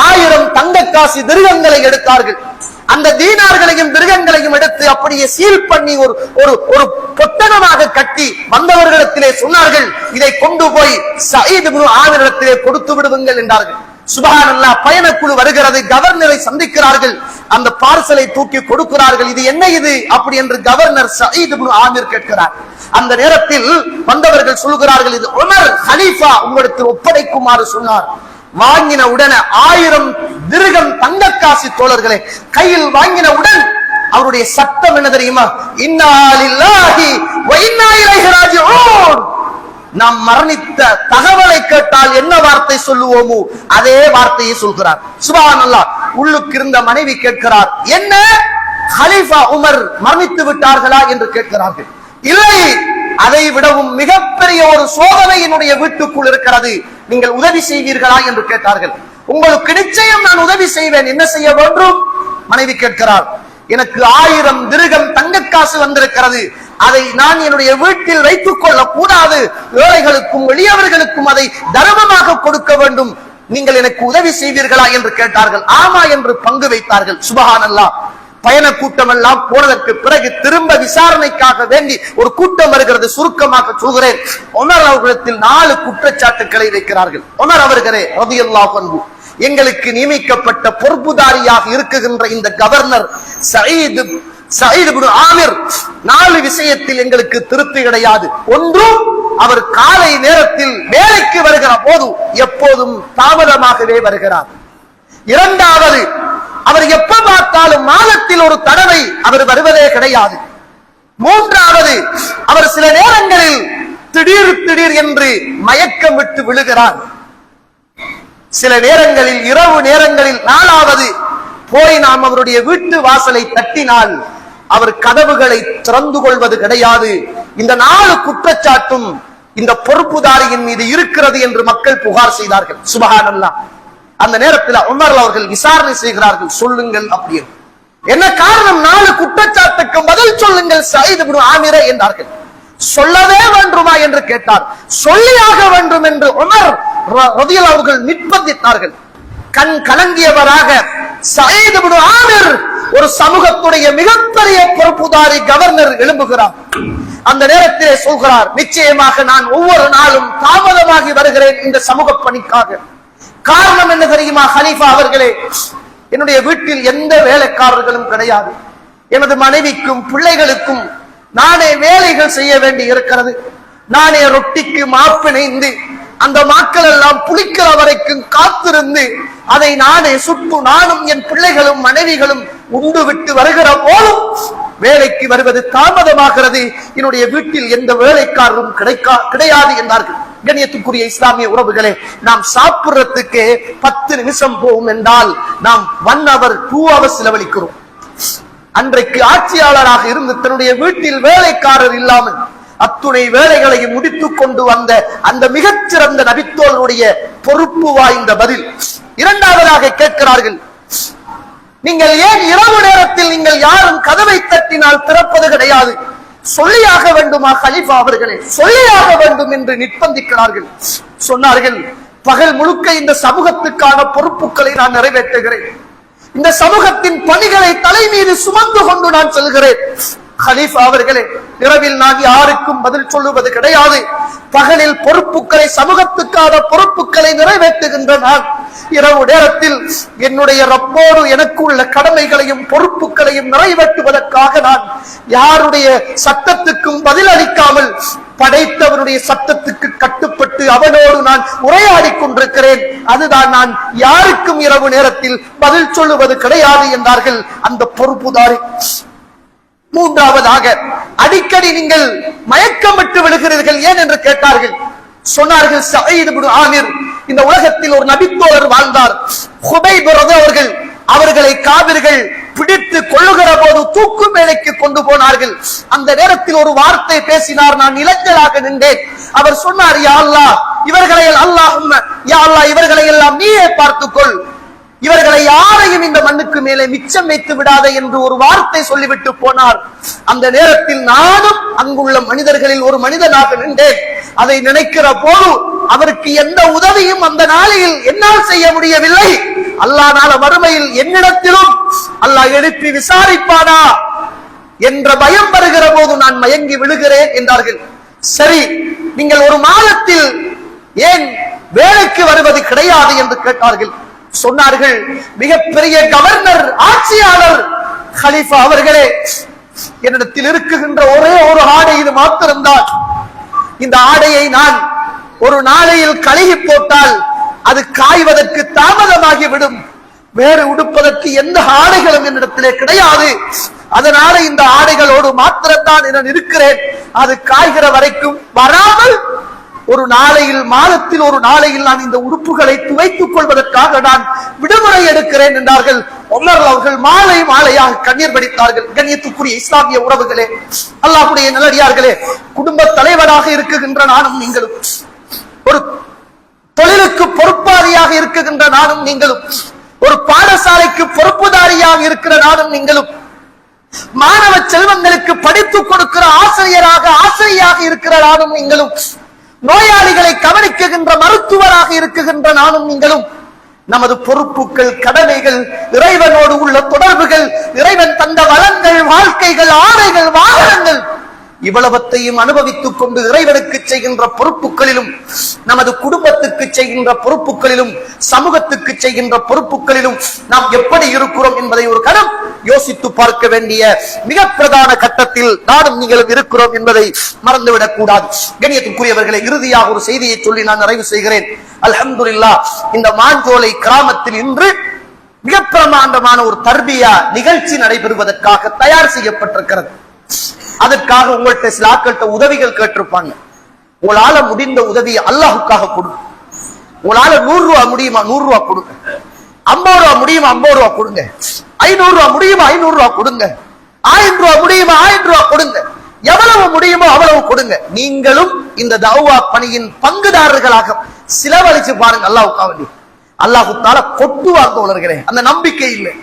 1000 தங்க காசு திருகங்களை எடுத்தார்கள். அந்த தீனார்களையும் திருகங்களையும் எடுத்து அப்படியே சீல் பண்ணி ஒரு பொட்டணமாக கட்டி வந்தவர்களிடத்திலே சொன்னார்கள், இதை கொண்டு போய் சயீத் இப்னு ஆமிரிடத்திலே கொடுத்து விடுவீர்கள் என்றார்கள். சுப்ஹானல்லாஹ், பயணக்குழு வருகிறது, கவர்னரை சந்திக்கிறார்கள். அந்த பார்சலை தூக்கி கொடுக்கிறார்கள். இது என்ன இது அப்படி என்று கவர்னர் சயீத் இப்னு ஆமிர் கேட்கிறார். அந்த நேரத்தில் வந்தவர்கள் சொல்கிறார்கள், இது உமர் ஹலீஃபா உங்களுக்கு ஒப்படைக்குமாறு சொன்னார். வாங்கின உடனே 1000 திர்ஹம் தங்கக்காசு தோழர்களே கையில் வாங்கினவுடன் அவருடைய சத்தம் என்ன தெரியுமா? இன்னா லில்லாஹி வ இன்னா இலைஹி ராஜிஊன். நாம் மரணித்த தகவலை கேட்டால் என்ன வார்த்தை சொல்லுவோமோ அதே வார்த்தையை சொல்கிறார். சுப்ஹானல்லாஹ். உள்ளுக்கு இருந்த மனைவி கேட்கிறார், என்ன ஹலீஃபா உமர் மரணித்து விட்டார்களா என்று கேட்கிறார்கள். இல்லை, அதை விடவும் மிகப்பெரிய ஒரு சோதனை என்னுடைய வீட்டுக்குள் இருக்கிறது, நீங்கள் உதவி செய்வீர்களா என்று கேட்டார்கள். உங்களுக்கு நிச்சயம் நான் உதவி செய்வேன், என்ன செய்ய வேண்டும்? மனைவி கேட்கிறார், எனக்கு 1000 திர்ஹம் தங்கக்காசு வந்திருக்கிறது, அதை நான் என்னுடைய வீட்டில் வைத்துக் கொள்ள கூடாது, ஏழைகளுக்கும் எளியவர்களுக்கும் அதை தர்மமாக கொடுக்க வேண்டும், நீங்கள் எனக்கு உதவி செய்வீர்களா என்று கேட்டார்கள். ஆமா என்று பங்கு வைத்தார்கள். சுப்ஹானல்லாஹ். பயண கூட்டம் எல்லாம் போனதற்கு பிறகு திரும்ப விசாரணைக்காக வேண்டி ஒரு கூட்டம் வருகிறது. சுருக்கமாக சொல்கிறேன். உமர் அவர்களிடத்தில் 4 குற்றச்சாட்டுக்களை வைக்கிறார்கள். உமர் அவர்களே ரலியல்லாஹு அன்ஹு, எங்களுக்கு நியமிக்கப்பட்ட பொறுப்புதாரியாக இருக்குகின்ற இந்த கவர்னர் சயீத் இப்னு ஆமிர் 4 விஷயத்தில் எங்களுக்கு திருப்தி கிடையாது. ஒன்று, அவர் காலை நேரத்தில் வேலைக்கு வருகிற போது எப்போதும் தாமதமாகவே வருகிறார். இரண்டாவது, அவர் எப்ப பார்த்தாலும் மாதத்தில் ஒரு தடவை அவர் வருவதே கிடையாது. மூன்றாவது, அவர் சில நேரங்களில் திடீர் என்று மயக்கம் விட்டு விழுகிறார். சில நேரங்களில் இரவு நேரங்களில். நாலாவது, போய் நாம் அவருடைய வீட்டு வாசலை தட்டினால் அவர் கதவுகளை திறந்து கொள்வது கிடையாது. இந்த 4 குற்றச்சாட்டும் இந்த பொறுப்புதாரியின் மீது இருக்கிறது என்று மக்கள் புகார் செய்தார்கள். சுப்ஹானல்லாஹ். அந்த நேரத்தில் உமர் அவர்கள் விசாரணை செய்கிறார்கள். சொல்லுங்கள் அப்படியே, என்ன காரணம்? 4 குற்றச்சாட்டுக்கு பதில் சொல்லுங்கள் சயீத் இப்னு ஆமிரே என்றார்கள். சொல்லவே வேண்டுமா என்று கேட்டார். சொல்லியாக வேண்டும் என்று உமர் ரலியல்லாஹு அவர்கள் நிர்பந்தித்தார்கள். கண் கலங்கியவராக சயீத் இப்னு ஆமிர், ஒரு சமூகத்துடைய மிகப்பெரிய பொறுப்புதாரி கவர்னர் எழும்புகிறார். அந்த நேரத்திலே சொல்கிறார், நிச்சயமாக நான் ஒவ்வொரு நாளும் தாமதமாகி வருகிறேன் இந்த சமூக பணிக்காக. காரணம் என்ன தெரியுமா ஹலீஃபா அவர்களே? என்னுடைய வீட்டில் எந்த வேலைக்காரர்களும் கிடையாது. எனது மனைவிக்கும் பிள்ளைகளுக்கும் நானே வேலைகள் செய்ய வேண்டி இருக்கிறது. நானே ரொட்டிக்கு மாப்பிணைந்து அந்த மக்கள் எல்லாம் புளிக்கிற வரைக்கும் காத்திருந்து அதை நானே சுட்டு நானும் என் பிள்ளைகளும் மனைவிகளும் உண்டு விட்டு வருகிற போதும் வேலைக்கு வருவது தாமதமாகிறது. என்னுடைய வீட்டில் எந்த வேலைக்காரரும் கிடையாது என்றார்கள். கண்ணியத்துக்குரிய இஸ்லாமிய உறவுகளே, நாம் சாப்பிடுறதுக்கு 10 நிமிஷம் போகும் என்றால் நாம் 1 hour 2 hours செலவழிக்கிறோம். அன்றைக்கு ஆட்சியாளராக இருந்து தன்னுடைய வீட்டில் வேலைக்காரர் இல்லாமல் அத்துணை வேலைகளையும் முடித்துக் கொண்டு வந்த அந்த மிகச்சிறந்த நபித்தோழருடைய பொறுப்பு வாய்ந்த பதில். இரண்டாவதாக கேட்கிறார்கள், நீங்கள் ஏன் இரவு நேரத்தில் நீங்கள் யாரும் கதவை தட்டினால் திறப்பது கிடையாது? சொல்லியாக வேண்டுமா கலீஃபா அவர்களே? சொல்லியாக வேண்டும் என்று நிர்பந்திக்கிறார்கள். சொன்னார்கள், பகல் முழுக்க இந்த சமூகத்துக்கான பொறுப்புகளை நான் நிறைவேற்றுகிறேன். இந்த சமூகத்தின் பணிகளை தலை மீது சுமந்து கொண்டு நான் செல்கிறேன். கலீஃபா அவர்களே, இரவில் நான் யாருக்கும் பதில் சொல்லுவது கிடையாது. பகலில் பொறுப்புகளை, சமூகத்துக்கான பொறுப்புகளை நிறைவேற்றுகின்ற நான் இரவு நேரத்தில் என்னுடைய ரப்போடு எனக்கு உள்ள கடமைகளையும் பொறுப்புகளையும் நிறைவேற்றுவதற்காக நான் யாருடைய சட்டத்துக்கும் பதில் அளிக்காமல் படைத்தவனுடைய சட்டத்துக்கு கட்டுப்பட்டு அவனோடு நான் உரையாடி கொண்டிருக்கிறேன். அதுதான் நான் யாருக்கும் இரவு நேரத்தில் பதில் சொல்லுவது கிடையாது என்றார்கள் அந்த பொறுப்புதாரி. மூன்றாவதாக, அடிக்கடி நீங்கள் மயக்கம் விட்டு விழுகிறீர்கள் ஏன் என்று கேட்டார்கள். சொன்னார்கள், சயீத் இப்னு ஆமிர், இந்த உலகத்தில் ஒரு நபித்தோழர் வாழ்ந்தார். ஹுபைப் அவர்கள் அவர்களை காபிர்கள் பிடித்து கொள்ளுகிற போது தூக்கு மேடைக்கு கொண்டு போனார்கள். அந்த நேரத்தில் ஒரு வார்த்தை பேசினார். நான் இளைஞராக நின்றேன். அவர் சொன்னார், யா அல்லாஹ், இவர்களை இவர்களை எல்லாம் நீயே பார்த்துக்கொள், இவர்களை யாரையும் இந்த மண்ணுக்கு மேலே மிச்சம் வைத்து விடாத என்று ஒரு வார்த்தை சொல்லிவிட்டு போனார். அந்த நேரத்தில் நானும் அங்குள்ள மனிதர்களில் ஒரு மனிதனாக நின்றேன். அதை நினைக்கிற போது அவருக்கு எந்த உதவியும் அந்த நாளையில் என்னால் செய்ய முடியவில்லை. அல்லாஹ் நாள மறுமையில் என்னிடத்திலும் அல்லாஹ் எழுப்பி விசாரிப்பானா என்ற பயம் வருகிற போது நான் மயங்கி விழுகிறேன் என்றார்கள். சரி, நீங்கள் ஒரு மாதத்தில் ஏன் வேலைக்கு வருவது கிடையாது என்று கேட்டார்கள். சொன்னார்கள், மிகப்பெரிய கவர்னர், ஆட்சியாளர் கலீஃபா அவர்களே, என்னிடத்தில் இருக்குகின்ற ஒரே ஒரு ஆடை இது மாத்திரம்தான். இந்த ஆடையை நான் ஒரு நாளையில் கழுகி போட்டால் அது காய்வதற்கு தாமதமாகிவிடும். வேறு உடுப்பதற்கு எந்த ஆடைகளும் என்னிடத்திலே கிடையாது. அதனால இந்த ஆடைகளோடு மாத்திரம்தான் நான் இருக்கிறேன். அது காய்கிற வரைக்கும் வராமல் ஒரு நாளையில், மாதத்தில் ஒரு நாளையில் நான் இந்த உடுப்புகளை துவைத்துக் கொள்வதற்காக நான் விடுமுறை எடுக்கிறேன் என்றார்கள். உமர் அவர்கள் மாலை மாலையாக கண்ணீர் வடித்தார்கள். கண்ணியத்துக்குரிய இஸ்லாமிய உறவுகளே, அல்லாஹ்வுடைய நல்லடியார்களே, குடும்ப தலைவராக இருக்குகின்ற நானும் நீங்களும், ஒரு தொழிலுக்கு பொறுப்பாளியாக இருக்குகின்ற நானும் நீங்களும், ஒரு பாடசாலைக்கு பொறுப்புதாரியாக இருக்கிற நானும் நீங்களும், மாணவ செல்வங்களுக்கு படித்துக் கொடுக்கிற ஆசிரியராக இருக்கிற நானும் நீங்களும், நோயாளிகளை கவனிக்குகின்ற மருத்துவராக இருக்குகின்ற நானும் நீங்களும், நமது பொறுப்புகள், கடமைகள், இறைவனோடு உள்ள தொடர்புகள், இறைவன் தந்த வளங்கள், வாழ்க்கைகள், ஆடைகள், வாகனங்கள், இவ்வளவத்தையும் அனுபவித்துக் கொண்டு இறைவனுக்கு செய்கின்ற பொறுப்புகளிலும், நமது குடும்பத்துக்கு செய்கின்ற பொறுப்புகளிலும், சமூகத்துக்கு செய்கின்ற பொறுப்புகளிலும் நாம் எப்படி இருக்கிறோம் என்பதை ஒரு கணம் யோசித்து பார்க்க வேண்டிய மிக பிரதான கட்டத்தில் நானும் நீங்களும் இருக்கிறோம் என்பதை மறந்துவிடக் கூடாது. கண்ணியத்துக்குரியவர்களை, இறுதியாக ஒரு செய்தியை சொல்லி நான் நிறைவு செய்கிறேன். அல்ஹம்துலில்லாஹ், இந்த மாஞ்சோலை கிராமத்தில் இன்று மிக பிரமாண்டமான ஒரு தர்பியா நிகழ்ச்சி நடைபெறுவதற்காக தயார் செய்யப்பட்டிருக்கிறது. அதற்காக உங்கள்கிட்ட சில ஆட்கள்கிட்ட உதவிகள் கேட்டிருப்பாங்க. உங்களால முடிந்த உதவியை அல்லாஹுக்காக கொடுங்க. உங்களால 100 ரூபாய் முடியுமா 100 ரூபாய் கொடுங்க. 50 ரூபாய் முடியுமா 50 ரூபாய் கொடுங்க. 500 ரூபாய் முடியுமா 500 ரூபாய் கொடுங்க. 1000 ரூபாய் முடியுமா 1000 ரூபாய் கொடுங்க. எவ்வளவு முடியுமோ அவ்வளவு கொடுங்க. நீங்களும் இந்த தஅவா பணியின் பங்குதாரர்களாக செலவழிச்சு பாருங்க. அல்லாஹ்வுக்காக அல்லாஹ் தஆலா கொட்டுவாங்க. உலர்களே, அந்த நம்பிக்கை இல்லை,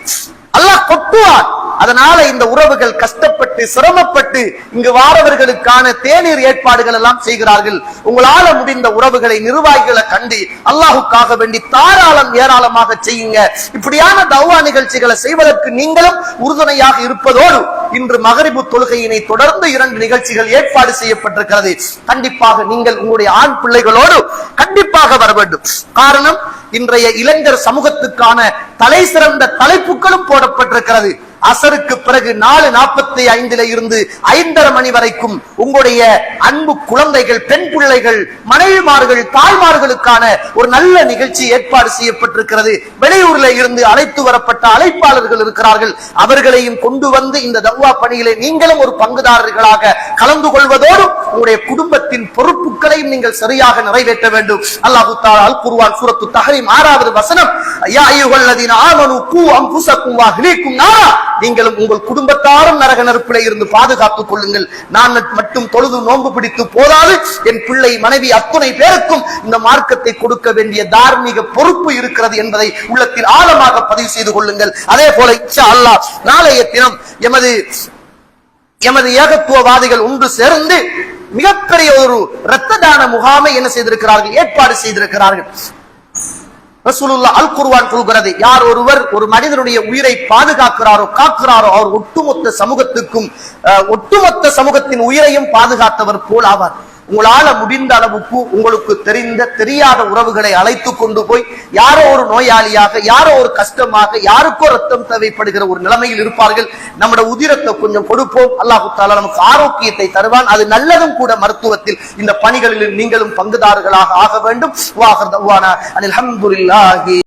அல்லாஹ் கொட்டுவார். அதனால இந்த உறவுகள் கஷ்டப்பட்டு சிரமப்பட்டு இங்கு வாரவர்களுக்கான தேநீர் ஏற்பாடுகள் எல்லாம் செய்கிறார்கள். உங்களால முடிந்த உறவுகளை, நிர்வாகிகளை கண்டு அல்லாஹுக்காக வேண்டி தாராளம் ஏராளமாக செய்யுங்க. இப்படியான தஅவா நிகழ்ச்சிகளை செய்வதற்கு நீங்களும் உறுதுணையாக இருப்பதோடு, இன்று மகரிபு தொழுகையினை தொடர்ந்து 2 நிகழ்ச்சிகள் ஏற்பாடு செய்யப்பட்டிருக்கிறது. கண்டிப்பாக நீங்கள் உங்களுடைய ஆண் பிள்ளைகளோடு கண்டிப்பாக வர வேண்டும். காரணம், இன்றைய இளைஞர் சமூகத்துக்கான தலை சிறந்த தலைப்புகளும் போடப்பட்டிருக்கிறது. அசருக்கு பிறகு 4:45 இருந்து 5:30 மணி வரைக்கும் உங்களுடைய அன்பு குழந்தைகள், பெண் பிள்ளைகள், மனைவிமார்கள், தாய்மார்களுக்கான ஒரு நல்ல நிகழ்ச்சி ஏற்பாடு செய்யப்பட்டிருக்கிறது. வெளியூர்ல இருந்து அழைத்து வரப்பட்ட அழைப்பாளர்கள் இருக்கிறார்கள். அவர்களையும் கொண்டு வந்து இந்த தஅவா பணியிலே நீங்களும் ஒரு பங்குதாரர்களாக கலந்து கொள்வதோடு உங்களுடைய குடும்பத்தின் பொறுப்புகளையும் நீங்கள் சரியாக நிறைவேற்ற வேண்டும். அல்லாஹ் தஆலா அல் குர்ஆன் சூரத்து தஹ்ரீம் 6வது வசனம், யா அய்யுஹல்லதீன ஆமனூ கூ அன்ஃபுஸக்கும் வ அஹ்லீக்கும் நாரா, நீங்களும் உங்கள் குடும்பத்தாரும் நரக நெருப்பிலே இருந்து பாதுகாத்துக் கொள்ளுங்கள். நான் மட்டும் தொழுது நோன்பு பிடித்து போதாது, என் பிள்ளை, மனைவி, அத்துணை பேருக்கும் இந்த மார்க்கத்தை கொடுக்க வேண்டிய தார்மீக பொறுப்பு இருக்கிறது என்பதை உள்ளத்தில் ஆழமாக பதிவு செய்து கொள்ளுங்கள். அதே போல இன்ஷா அல்லாஹ் நாளைய தினம் எமது ஏகத்துவவாதிகள் ஒன்று சேர்ந்து மிகப்பெரிய ஒரு இரத்த தான முகாமை என்ன செய்திருக்கிறார்கள், ஏற்பாடு செய்திருக்கிறார்கள். ரசூலுல்லாஹ் அல் குர்ஆன் சொல்கிறது, யார் ஒருவர் ஒரு மனிதனுடைய உயிரை பாதுகாக்கிறாரோ, காக்கிறாரோ, அவர் ஒட்டுமொத்த சமூகத்தின் உயிரையும் பாதுகாத்தவர் போல் ஆவார். உங்களால முடிந்த அளவுக்கு உங்களுக்கு தெரியாத உறவுகளை அழைத்து கொண்டு போய், யாரோ ஒரு நோயாளியாக, யாரோ ஒரு கஷ்டமாக, யாருக்கோ ரத்தம் தேவைப்படுகிற ஒரு நிலைமையில் இருப்பார்கள். நம்முடைய உதிரத்தை கொஞ்சம் கொடுப்போம். அல்லாஹ் தஆலா நமக்கு ஆரோக்கியத்தை தருவான். அது நல்லதும் கூட. மருத்துவத்தில் இந்த பணிகளில் நீங்களும் பங்குதாரர்களாக ஆக வேண்டும். வாஹர் தஅவானா அல்ஹம்துலில்லாஹி.